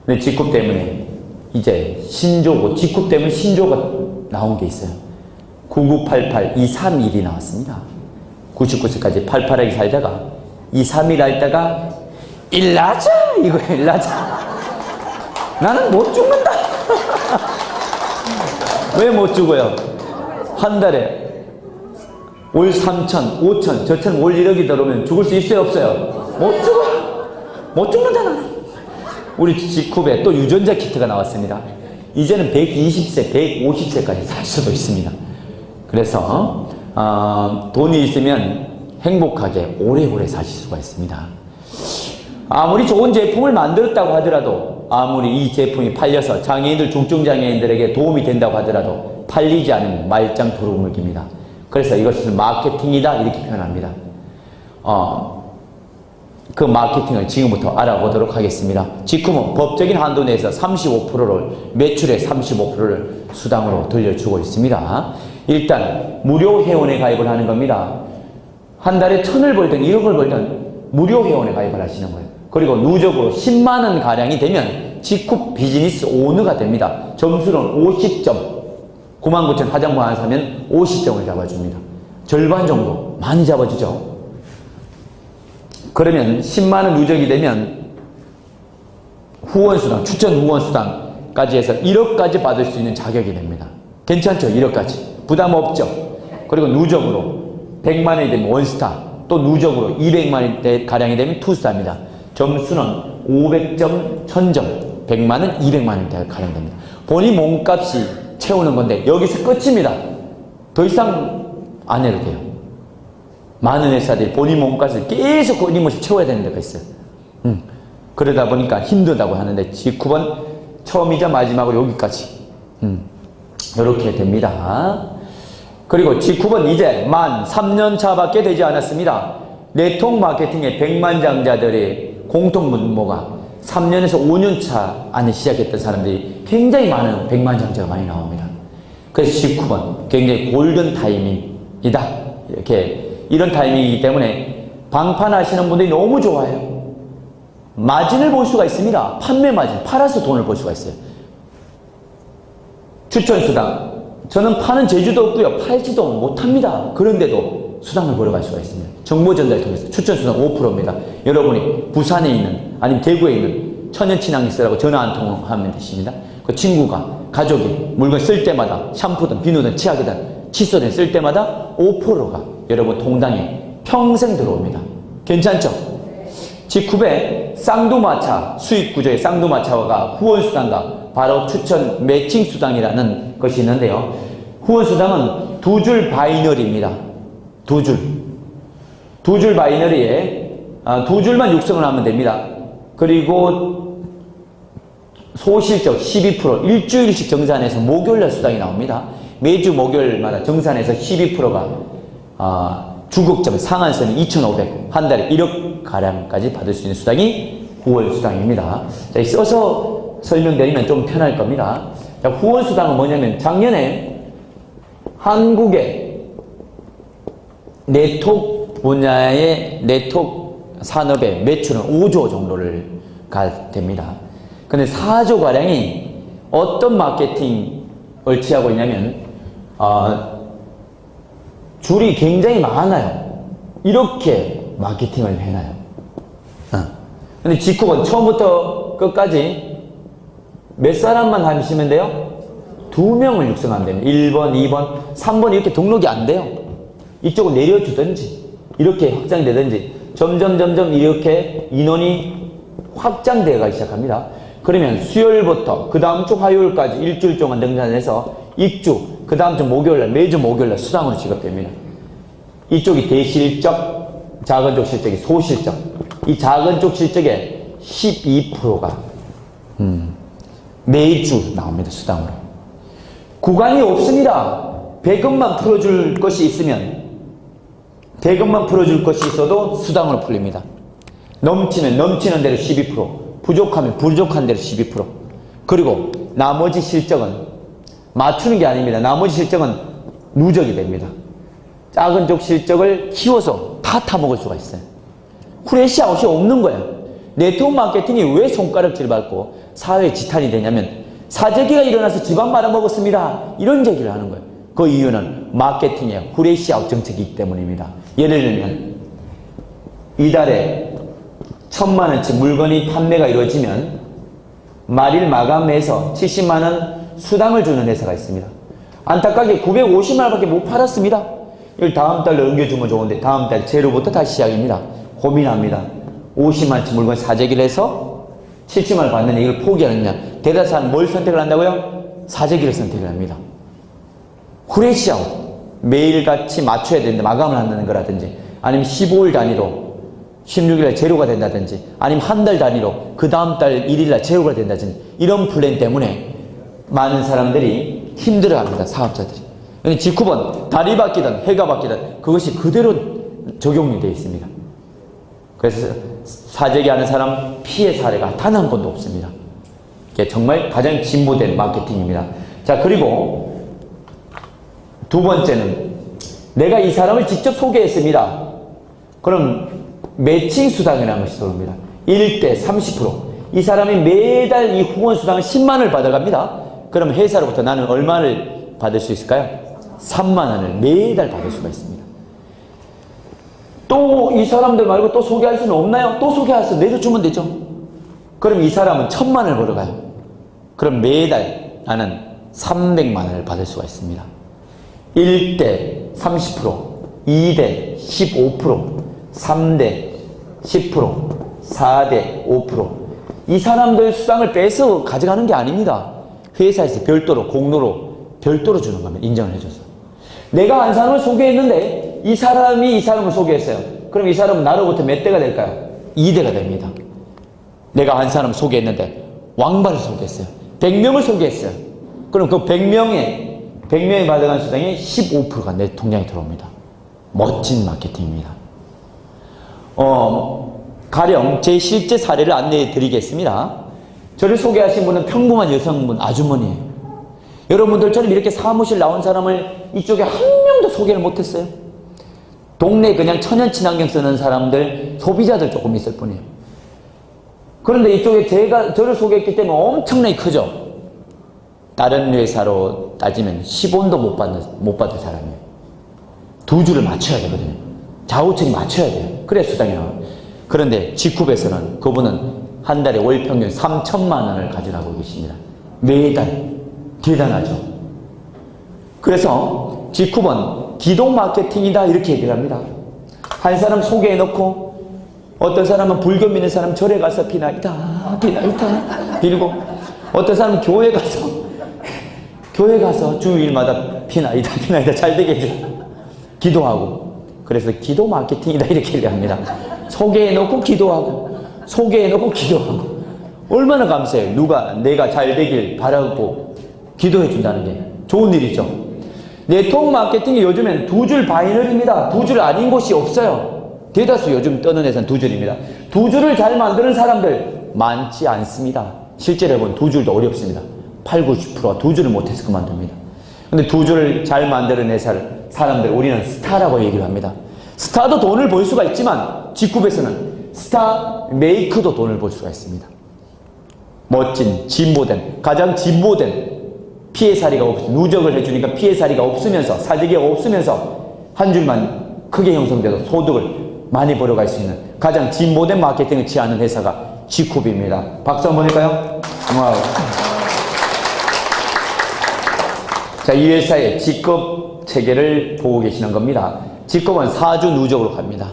근데 G컵 때문에 이제 신조고, G컵 때문에 신조가 나온 게 있어요. 9988 231이 나왔습니다. 99세까지 88하게 살다가 2, 3일 앓다가 일나자 이거예요. 일나자. 나는 못 죽는다. 왜 못 죽어요? 한 달에 올 3천, 5천, 저처럼 올 1억이 들어오면 죽을 수 있어요? 없어요? 못 죽어요. 못 죽는다 나는. 우리 G컵에 또 유전자 키트가 나왔습니다. 이제는 120세, 150세까지 살 수도 있습니다. 그래서 돈이 있으면 행복하게 오래오래 사실 수가 있습니다. 아무리 좋은 제품을 만들었다고 하더라도, 아무리 이 제품이 팔려서 장애인들, 중증장애인들에게 도움이 된다고 하더라도 팔리지 않으면 말짱 도루묵입니다. 그래서 이것을 마케팅이다 이렇게 표현합니다. 그 마케팅을 지금부터 알아보도록 하겠습니다. 직후는 법적인 한도 내에서 35%를 매출의 35%를 수당으로 돌려주고 있습니다. 일단 무료 회원에 가입을 하는 겁니다. 한 달에 1,000을 벌든 1억을 벌든 무료 회원에 가입을 하시는 거예요. 그리고 누적으로 10만 원 가량이 되면 직후 비즈니스 오너가 됩니다. 점수는 50점. 99,000 화장품 하나 사면 50점을 잡아줍니다. 절반 정도 많이 잡아주죠. 그러면 10만 원 누적이 되면 후원수당, 추천 후원수당까지 해서 1억까지 받을 수 있는 자격이 됩니다. 괜찮죠? 1억까지. 부담 없죠? 그리고 누적으로 100만 원이 되면 원스타, 또 누적으로 200만 원 가량이 되면 투스타입니다. 점수는 500점, 1000점, 100만 원, 200만 원대 가량 됩니다. 본인 몸값이 채우는 건데 여기서 끝입니다. 더 이상 안 해도 돼요. 많은 회사들이 본인 몸값을 계속 끊임없이 채워야 되는 데가 있어요. 그러다 보니까 힘들다고 하는데 직후번 처음이자 마지막으로 여기까지 이렇게 됩니다. 그리고 직후번 이제 만 3년 차밖에 되지 않았습니다. 네트워크 마케팅의 백만장자들의 공통분모가 3년에서 5년 차 안에 시작했던 사람들이 굉장히 많은 백만장자가 많이 나옵니다. 그래서 직후번 굉장히 골든 타이밍이다. 이런 타이밍이기 때문에 방판하시는 분들이 너무 좋아해요. 마진을 볼 수가 있습니다. 판매 마진, 팔아서 돈을 벌 수가 있어요. 추천수당, 저는 파는 재주도 없고요. 팔지도 못합니다. 그런데도 수당을 벌어갈 수가 있습니다. 정보 전달을 통해서 추천수당 5%입니다. 여러분이 부산에 있는 아니면 대구에 있는 천연친환기스라고 전화 한 통 하면 되십니다. 그 친구가, 가족이 물건 쓸 때마다 샴푸든 비누든 치약이든 칫솔을 쓸 때마다 5%가 여러분 통장에 평생 들어옵니다. 괜찮죠? 직후에 쌍두마차, 수익구조의 쌍두마차가 후원수당과 바로 추천 매칭수당이라는 것이 있는데요. 후원수당은 두 줄 바이너리입니다. 두 줄 바이너리에 두 줄만 육성을 하면 됩니다. 그리고 소실적 12%, 일주일씩 정산해서 목요일날 수당이 나옵니다. 매주 목요일마다 정산해서 12%가 주극점 상한선이 2,500, 한 달에 1억 가량까지 받을 수 있는 수당이 후원수당입니다. 자, 써서 설명드리면 좀 편할 겁니다. 자, 후원수당은 뭐냐면 작년에 한국의 네트워크 분야의 네트워크 산업의 매출은 5조 정도를 됩니다. 근데 4조 가량이 어떤 마케팅을 취하고 있냐면 줄이 굉장히 많아요. 이렇게 마케팅을 해놔요. 근데 직후는 처음부터 끝까지 몇 사람만 하시면 돼요? 2명을 육성하면 됩니다. 1번, 2번, 3번 이렇게 등록이 안 돼요. 이쪽을 내려주든지 이렇게 확장이 되든지 점점 이렇게 인원이 확장되어 가기 시작합니다. 그러면 수요일부터 그 다음 주 화요일까지 일주일 동안 등산해서 입주, 그 다음 주 목요일날, 매주 목요일날 수당으로 지급됩니다. 이쪽이 대실적, 작은 쪽 실적이 소실적. 이 작은 쪽 실적의 12%가 매주 나옵니다. 수당으로. 구간이 없습니다. 배급만 풀어줄 것이 있으면, 배급만 풀어줄 것이 있어도 수당으로 풀립니다. 넘치면 넘치는 대로 12%, 부족하면 부족한 대로 12%. 그리고 나머지 실적은 맞추는 게 아닙니다. 나머지 실적은 누적이 됩니다. 작은 쪽 실적을 키워서 다 타먹을 수가 있어요. 후레쉬아웃이 없는 거예요. 네트워크 마케팅이 왜 손가락질 받고 사회에 지탄이 되냐면 사재기가 일어나서 집안 말아먹었습니다. 이런 얘기를 하는 거예요. 그 이유는 마케팅의 후레쉬아웃 정책이기 때문입니다. 예를 들면 이달에 1,000만원치 물건이 판매가 이루어지면 말일 마감해서 70만원 수당을 주는 회사가 있습니다. 안타깝게 950만원밖에 못 팔았습니다. 이걸 다음 달로 넘겨주면 좋은데 다음 달 제로부터 다시 시작입니다. 고민합니다. 50만원치 물건 사재기를 해서 70만원 받는 이걸 포기하느냐. 대다수는 뭘 선택을 한다고요? 사재기를 선택을 합니다. 후레쉬아웃, 매일같이 맞춰야 되는데 마감을 한다는 거라든지 아니면 15일 단위로 16일날 제로가 된다든지 아니면 한 달 단위로 그 다음 달 1일날 제로가 된다든지 이런 플랜 때문에 많은 사람들이 힘들어합니다. 사업자들이. 직후번 달이 바뀌든 해가 바뀌든 그것이 그대로 적용이 되어 있습니다. 그래서 사재기 하는 사람 피해 사례가 단 한 건도 없습니다. 이게 정말 가장 진보된 마케팅입니다. 자, 그리고 두 번째는 내가 이 사람을 직접 소개했습니다. 그럼 매칭 수당이라는 것이 들어옵니다. 1대 30%. 이 사람이 매달 이 후원 수당을 10만 원을 받아갑니다. 그럼 회사로부터 나는 얼마를 받을 수 있을까요? 3만 원을 매달 받을 수가 있습니다. 또 이 사람들 말고 또 소개할 수는 없나요? 또 소개해서 내려주면 되죠. 그럼 이 사람은 1,000만 원을 벌어가요. 그럼 매달 나는 300만 원을 받을 수가 있습니다. 1대 30%, 2대 15%, 3대 10%, 4대 5%. 이 사람들 수당을 빼서 가져가는 게 아닙니다. 회사에서 별도로, 공로로 별도로 주는 겁니다. 인정을 해줘서. 내가 한 사람을 소개했는데 이 사람이 이 사람을 소개했어요. 그럼 이 사람은 나로부터 몇 대가 될까요? 2대가 됩니다. 내가 한 사람을 소개했는데 왕발을 소개했어요. 100명을 소개했어요. 그럼 그 100명이 받아간 수당의 15%가 내 통장에 들어옵니다. 멋진 마케팅입니다. 가령 제 실제 사례를 안내해 드리겠습니다. 저를 소개하신 분은 평범한 여성분 아주머니예요. 여러분들처럼 이렇게 사무실 나온 사람을 이쪽에 한 명도 소개를 못했어요. 동네 그냥 천연 친환경 쓰는 사람들, 소비자들 조금 있을 뿐이에요. 그런데 이쪽에 저를 소개했기 때문에 엄청나게 크죠. 다른 회사로 따지면 10원도 못 받을 사람이에요. 두 줄을 맞춰야 되거든요. 좌우측이 맞춰야 돼요. 그래야 수당이 나와요. 그런데 G쿱에서는 그분은 한 달에 월 평균 3,000만 원을 가져가고 계십니다. 매달. 대단하죠. 그래서 G쿱은 기동 마케팅이다 이렇게 얘기를 합니다. 한 사람 소개해놓고 어떤 사람은 불교 믿는 사람 절에 가서 비나이다 빌고 어떤 사람은 교회 가서 주일마다 비나이다 잘 되게 해줘 기도하고. 그래서 기도 마케팅이다 이렇게 얘기합니다. 소개해놓고 기도하고 얼마나 감사해요. 내가 잘 되길 바라고 기도해 준다는 게 좋은 일이죠. 네트워크 마케팅이 요즘엔 두 줄 바이너리입니다. 두 줄 아닌 곳이 없어요. 대다수 요즘 떠는 회사는 두 줄입니다. 두 줄을 잘 만드는 사람들 많지 않습니다. 실제로 해보면 두 줄도 어렵습니다. 80~90%가 두 줄을 못해서 그만둡니다. 근데 두 줄을 잘 만드는 회사를 사람들 우리는 스타라고 얘기를 합니다. 스타도 돈을 벌 수가 있지만 G쿱에서는 스타 메이크도 돈을 벌 수가 있습니다. 멋진 가장 진보된 피해사리가 누적을 해주니까 피해사리가 없으면서 사재기가 없으면서 한 줄만 크게 형성돼서 소득을 많이 벌어갈 수 있는 가장 진보된 마케팅을 취하는 회사가 G쿱입니다. 박수 한번 할까요? 와우. 자, 이 회사의 G급 체계를 보고 계시는 겁니다. G급은 4주 누적으로 갑니다.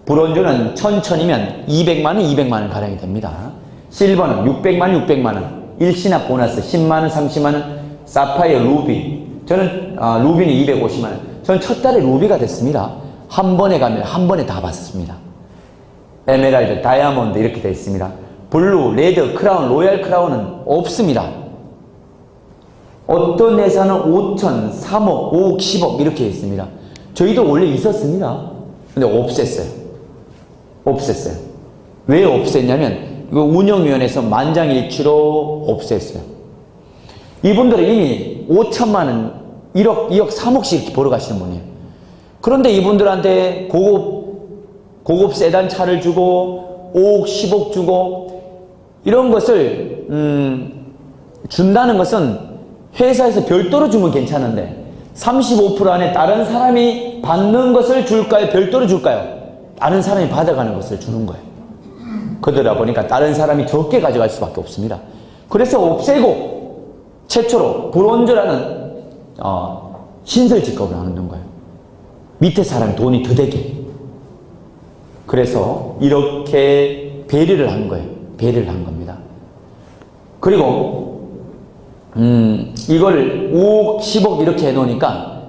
브론즈는 1,000이면 200만원, 200만원 가량이 됩니다. 실버는 600만, 일시납 보너스 10만원, 30만원, 사파이어, 루비. 저는 루비는 250만원. 저는 첫 달에 루비가 됐습니다. 한 번에 가면 한 번에 다 받았습니다. 에메랄드, 다이아몬드 이렇게 되어 있습니다. 블루, 레드, 크라운, 로얄 크라운은 없습니다. 어떤 회사는 5천, 3억, 5억, 10억 이렇게 있습니다. 저희도 원래 있었습니다. 근데 없앴어요. 왜 없앴냐면 운영위원회에서 만장일치로 없앴어요. 이분들은 이미 5천만 원, 1억, 2억, 3억씩 이렇게 벌어가시는 분이에요. 그런데 이분들한테 고급 세단 차를 주고 5억, 10억 주고 이런 것을 준다는 것은 회사에서 별도로 주면 괜찮은데 35% 안에 다른 사람이 받는 것을 줄까요? 별도로 줄까요? 다른 사람이 받아가는 것을 주는 거예요. 그러다 보니까 다른 사람이 적게 가져갈 수밖에 없습니다. 그래서 없애고 최초로 브론즈라는 신설 직업을 하는 거예요. 밑에 사람이 돈이 더 되게. 그래서 이렇게 배려를 한 거예요. 배려를 한 겁니다. 그리고 이걸 5억, 10억 이렇게 해놓으니까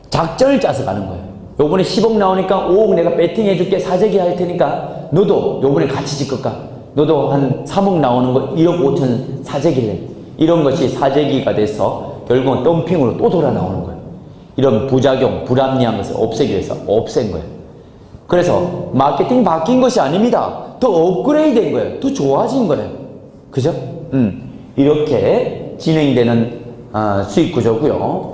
작전을 짜서 가는 거예요. 요번에 10억 나오니까 5억 내가 배팅해 줄게, 사재기 할 테니까 너도 요번에 같이 짓을까? 너도 한 3억 나오는 거 1억 5천 사재기를 해. 이런 것이 사재기가 돼서 결국은 덤핑으로 또 돌아 나오는 거예요. 이런 부작용, 불합리한 것을 없애기 위해서 없앤 거예요. 그래서 마케팅이 바뀐 것이 아닙니다. 더 업그레이드 된 거예요. 더 좋아진 거예요. 그죠? 이렇게 진행되는 수익 구조고요.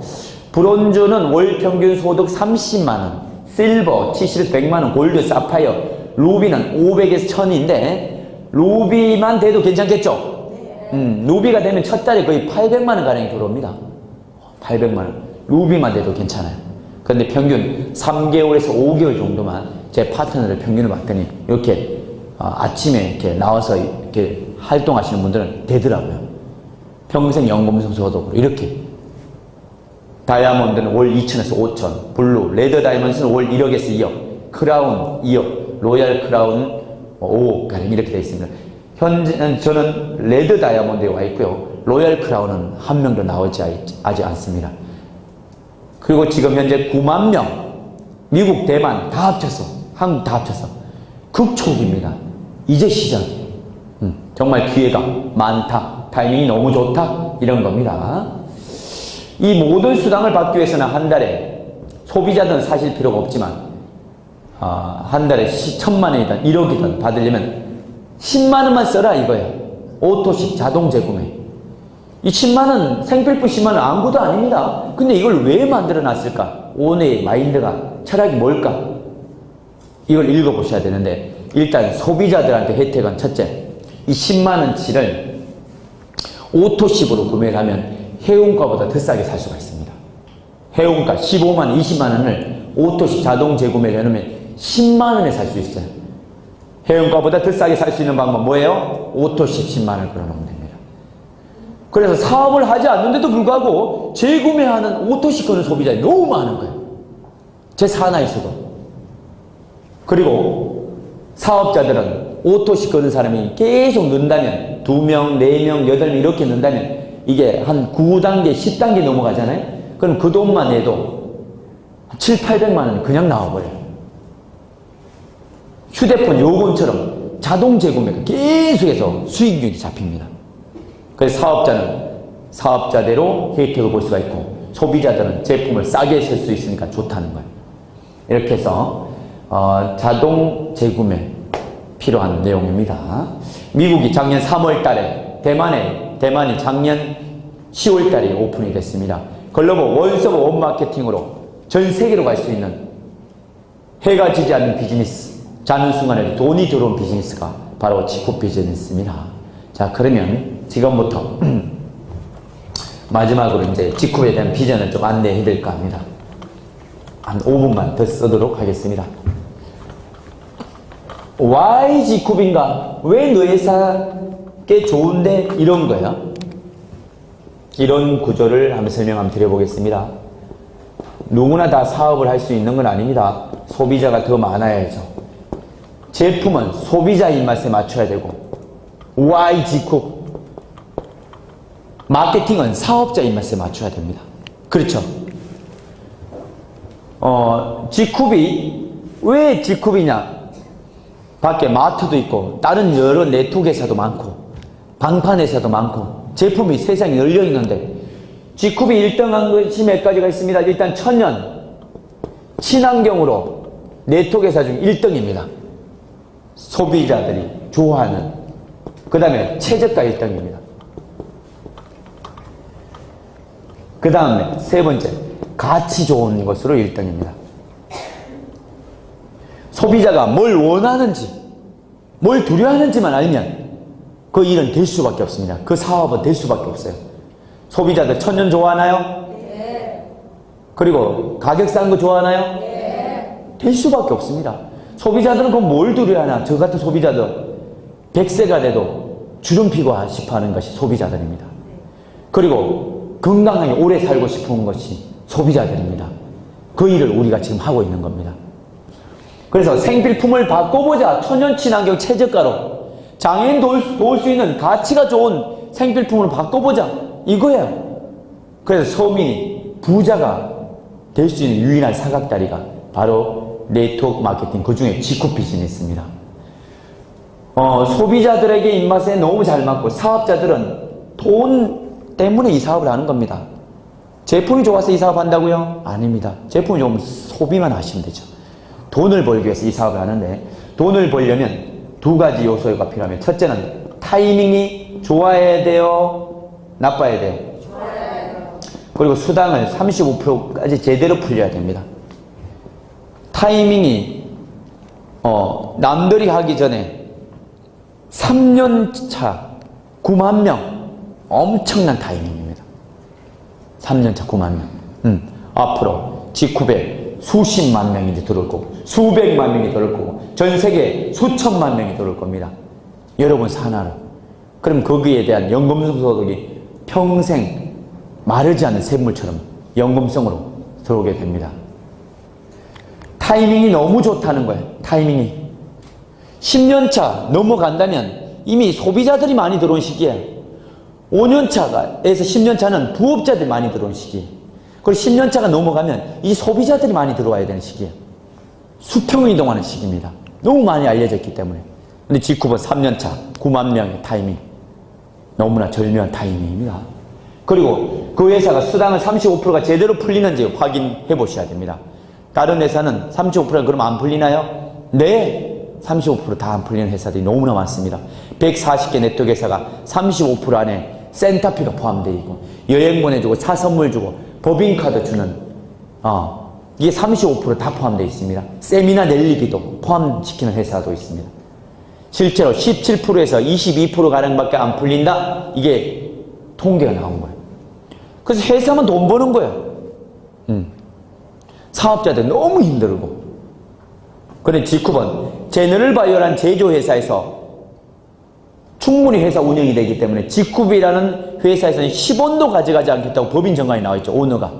브론즈는 월 평균 소득 30만원, 실버 70에서 100만원, 골드, 사파이어, 루비는 500에서 1000인데 루비만 돼도 괜찮겠죠? 루비가 되면 첫 달에 거의 800만원 가량이 들어옵니다. 800만원. 루비만 돼도 괜찮아요. 그런데 평균 3개월에서 5개월 정도만 제 파트너를 평균을 봤더니 이렇게 아침에 이렇게 나와서 이렇게 활동하시는 분들은 되더라고요. 평생 연금 소득으로 이렇게. 다이아몬드는 월 2천에서 5천, 블루, 레드 다이아몬드는 월 1억에서 2억, 크라운 2억, 로얄 크라운 5억 가량 이렇게 되어 있습니다. 현재 저는 레드 다이아몬드에 와 있고요. 로얄 크라운은 한 명도 나오지 않습니다. 그리고 지금 현재 9만 명, 미국, 대만 다 합쳐서, 한국 다 합쳐서 극초기입니다. 이제 시작이에요. 정말 기회가 많다, 타이밍이 너무 좋다, 이런 겁니다. 이 모든 수당을 받기 위해서는 한 달에 소비자들은 사실 필요가 없지만 한 달에 1000만 원이든 1억이든 받으려면 10만 원만 써라 이거예요. 오토식 자동 재구매. 이 10만 원, 생필품 10만 원 아무것도 아닙니다. 근데 이걸 왜 만들어 놨을까? 오늘의 마인드가, 철학이 뭘까? 이걸 읽어보셔야 되는데, 일단 소비자들한테 혜택은 첫째, 이 10만 원치를 오토식으로 구매를 하면 해운가보다 더 싸게 살 수가 있습니다. 해운가 15만 원, 20만 원을 오토식 자동 재구매를 해놓으면 10만 원에 살 수 있어요. 해운가보다 더 싸게 살 수 있는 방법 뭐예요? 오토식 10만 원을 걸어놓으면 됩니다. 그래서 사업을 하지 않는데도 불구하고 재구매하는 오토식 거는 소비자들이 너무 많은 거예요. 제 산하에서도. 그리고 사업자들은 오토식 거는 사람이 계속 는다면 2명, 4명, 8명 이렇게 는다면 이게 한 9단계, 10단계 넘어가잖아요. 그럼 그 돈만 내도 7, 800만 원 그냥 나와버려요. 휴대폰 요금처럼 자동 재구매가 계속해서 수익률이 잡힙니다. 그래서 사업자는 사업자대로 혜택을 볼 수가 있고 소비자들은 제품을 싸게 살 수 있으니까 좋다는 거예요. 이렇게 해서 자동 재구매 필요한 내용입니다. 미국이 작년 3월 달에 대만이 작년 10월 달에 오픈이 됐습니다. 글로벌 원스톱 원마케팅으로 전 세계로 갈 수 있는 해가 지지 않는 비즈니스, 자는 순간에 돈이 들어온 비즈니스가 바로 지쿠 비즈니스입니다. 자, 그러면 지금부터 마지막으로 이제 지쿠에 대한 비전을 좀 안내해 드릴까 합니다. 한 5분만 더 쓰도록 하겠습니다. Why 지쿠비인가? 왜 너의 회사께 좋은데? 이런 거예요. 이런 구조를 한번 설명 한번 드려보겠습니다. 누구나 다 사업을 할 수 있는 건 아닙니다. 소비자가 더 많아야죠. 제품은 소비자 입맛에 맞춰야 되고, Why 지쿠? 마케팅은 사업자 입맛에 맞춰야 됩니다. 그렇죠? 지쿠비, 왜 지쿠비냐? 밖에 마트도 있고, 다른 여러 네트워크 회사도 많고, 방판 회사도 많고, 제품이 세상에 널려 있는데, 지쿠비 1등한 것이 몇 가지가 있습니다. 일단 천연, 친환경으로 네트워크 회사 중 1등입니다. 소비자들이 좋아하는. 그 다음에 최저가 1등입니다. 그 다음에 세 번째, 가치 좋은 것으로 1등입니다. 소비자가 뭘 원하는지, 뭘 두려워하는지만 알면 그 일은 될 수밖에 없습니다. 그 사업은 될 수밖에 없어요. 소비자들 천연 좋아하나요? 네. 그리고 가격 싼 거 좋아하나요? 네. 될 수밖에 없습니다. 소비자들은 그럼 뭘 두려워하나? 저 같은 소비자들 100세가 돼도 주름 피고 싶어 하는 것이 소비자들입니다. 그리고 건강하게 오래 살고 싶은 것이 소비자들입니다. 그 일을 우리가 지금 하고 있는 겁니다. 그래서 생필품을 바꿔보자. 천연 친환경 최저가로 장애인 도울 수 있는 가치가 좋은 생필품으로 바꿔보자. 이거예요. 그래서 서민이 부자가 될 수 있는 유일한 사각다리가 바로 네트워크 마케팅, 그 중에 지쿠 비즈니스입니다. 소비자들에게 입맛에 너무 잘 맞고 사업자들은 돈 때문에 이 사업을 하는 겁니다. 제품이 좋아서 이 사업 한다고요? 아닙니다. 제품이 좋으면 소비만 하시면 되죠. 돈을 벌기 위해서 이 사업을 하는데, 돈을 벌려면 두 가지 요소가 필요합니다. 첫째는 타이밍이 좋아야 돼요? 나빠야 돼요? 그리고 수당을 35%까지 제대로 풀려야 됩니다. 타이밍이 남들이 하기 전에 3년차 9만 명, 엄청난 타이밍입니다. 3년차 9만 명. 앞으로 직후에 수십만 명이 들어올 거고, 수백만 명이 들어올 거고, 전 세계 수천만 명이 들어올 겁니다. 여러분 산하로. 그럼 거기에 대한 연금성 소득이 평생 마르지 않는 샘물처럼 연금성으로 들어오게 됩니다. 타이밍이 너무 좋다는 거예요. 타이밍이. 10년차 넘어간다면 이미 소비자들이 많이 들어온 시기예요. 5년차에서 10년차는 부업자들이 많이 들어온 시기예요. 그리고 10년차가 넘어가면 이 소비자들이 많이 들어와야 되는 시기예요. 수평을 이동하는 시기입니다. 너무 많이 알려져 있기 때문에. 근데 직후번 3년차 9만 명의 타이밍, 너무나 절묘한 타이밍입니다. 그리고 그 회사가 수당을 35%가 제대로 풀리는지 확인해 보셔야 됩니다. 다른 회사는 35%가 그럼 안 풀리나요? 네, 35% 다 안 풀리는 회사들이 너무나 많습니다. 140개 네트워크 회사가 35% 안에 센터피가 포함되어 있고, 여행 보내주고 차 선물 주고 법인카드 주는 이게 35% 다 포함되어 있습니다. 세미나 넬리비도 포함시키는 회사도 있습니다. 실제로 17%에서 22%가량밖에 안 풀린다? 이게 통계가 나온 거예요. 그래서 회사만 돈 버는 거예요. 사업자들 너무 힘들고. 그런데 직후번 제너럴바이오라는 제조회사에서 충분히 회사 운영이 되기 때문에 직후비라는 회사에서는 10원도 가져가지 않겠다고 법인 정관이 나와 있죠. 오너가.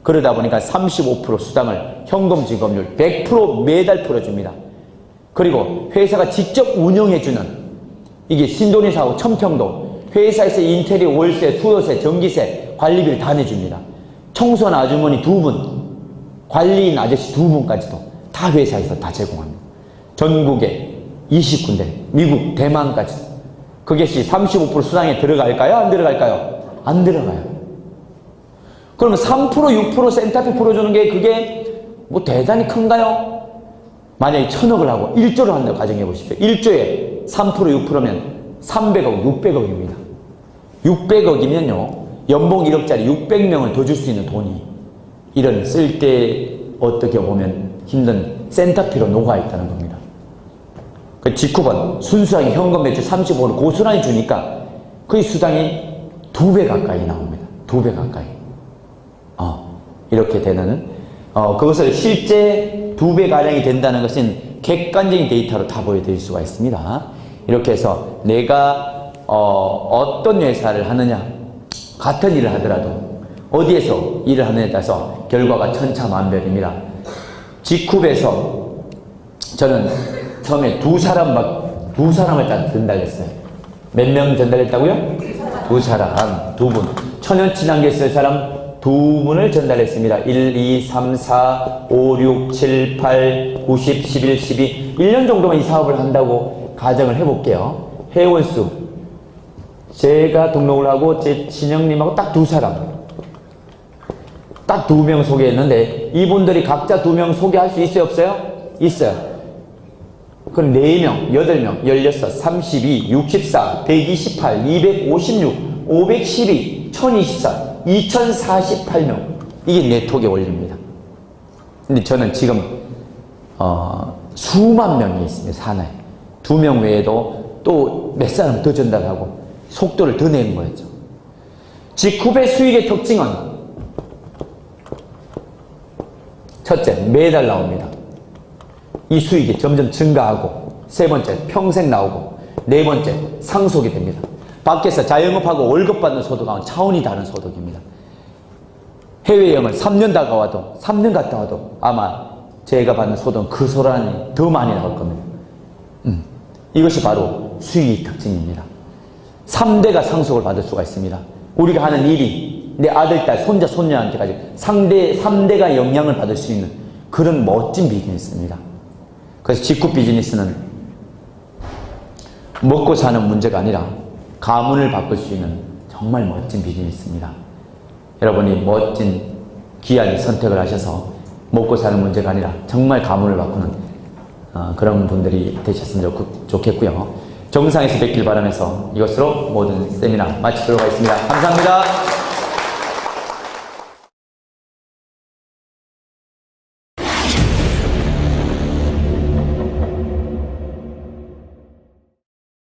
그러다 보니까 35% 수당을 현금 지급률 100% 매달 풀어줍니다. 그리고 회사가 직접 운영해주는, 이게 신도리사하고 청평도 회사에서 인테리어, 월세, 수요세, 전기세, 관리비를 다 내줍니다. 청소한 아주머니 2분, 관리인 아저씨 2분까지도 다 회사에서 다 제공합니다. 전국에 20군데, 미국, 대만까지도. 그것이 35% 수당에 들어갈까요? 안 들어갈까요? 안 들어가요. 그러면 3%, 6% 센터피 풀어주는 게 그게 뭐 대단히 큰가요? 만약에 1000억을 하고 1조를 한다고 가정해 보십시오. 1조에 3%, 6%면 300억, 600억입니다. 600억이면요, 연봉 1억짜리 600명을 더 줄 수 있는 돈이 이런 쓸 때 어떻게 보면 힘든 센터피로 녹아있다는 겁니다. 그 직후번 순수하게 현금 매출 35%를 고스란히 주니까 그 수당이 2배 가까이 나옵니다. 2배 가까이. 이렇게 되는, 그것을 실제 2배 가량이 된다는 것은 객관적인 데이터로 다 보여드릴 수가 있습니다. 이렇게 해서 내가 어떤 회사를 하느냐, 같은 일을 하더라도 어디에서 일을 하느냐에 따라서 결과가 천차만별입니다. 직후에서 저는 처음에 두 사람을 딱 전달했어요. 몇 명 전달했다고요? 2사람, 2분. 천연친환경 쓸 사람 2분을 전달했습니다. 1, 2, 3, 4, 5, 6, 7, 8, 9, 10, 11, 12. 1년 정도만 이 사업을 한다고 가정을 해볼게요. 회원수. 제가 등록을 하고 제 친형님하고 딱 2사람. 딱 2명 소개했는데 이분들이 각자 2명 소개할 수 있어요? 없어요? 있어요. 그럼 4명, 8명, 16, 32, 64, 128, 256, 512, 1024, 2048명. 이게 네트워크에 올립니다. 근데 저는 지금 수만 명이 있습니다. 산하에. 2명 외에도 또 몇 사람 더 전달하고 속도를 더 내는 거였죠. 직후배 수익의 특징은 첫째, 매달 나옵니다. 이 수익이 점점 증가하고, 세 번째, 평생 나오고, 네 번째, 상속이 됩니다. 밖에서 자영업하고 월급 받는 소득하고는 차원이 다른 소득입니다. 해외여행을 3년 갔다 와도 아마 제가 받는 소득은 그 소란이 더 많이 나올 겁니다. 이것이 바로 수익의 특징입니다. 3대가 상속을 받을 수가 있습니다. 우리가 하는 일이 내 아들, 딸, 손자, 손녀한테까지 3대가 영향을 받을 수 있는 그런 멋진 비즈니스입니다. 그래서 직후 비즈니스는 먹고 사는 문제가 아니라 가문을 바꿀 수 있는 정말 멋진 비즈니스입니다. 여러분이 멋진 귀한 선택을 하셔서 먹고 사는 문제가 아니라 정말 가문을 바꾸는 그런 분들이 되셨으면 좋겠고요. 정상에서 뵙길 바라면서 이것으로 모든 세미나 마치도록 하겠습니다. 감사합니다.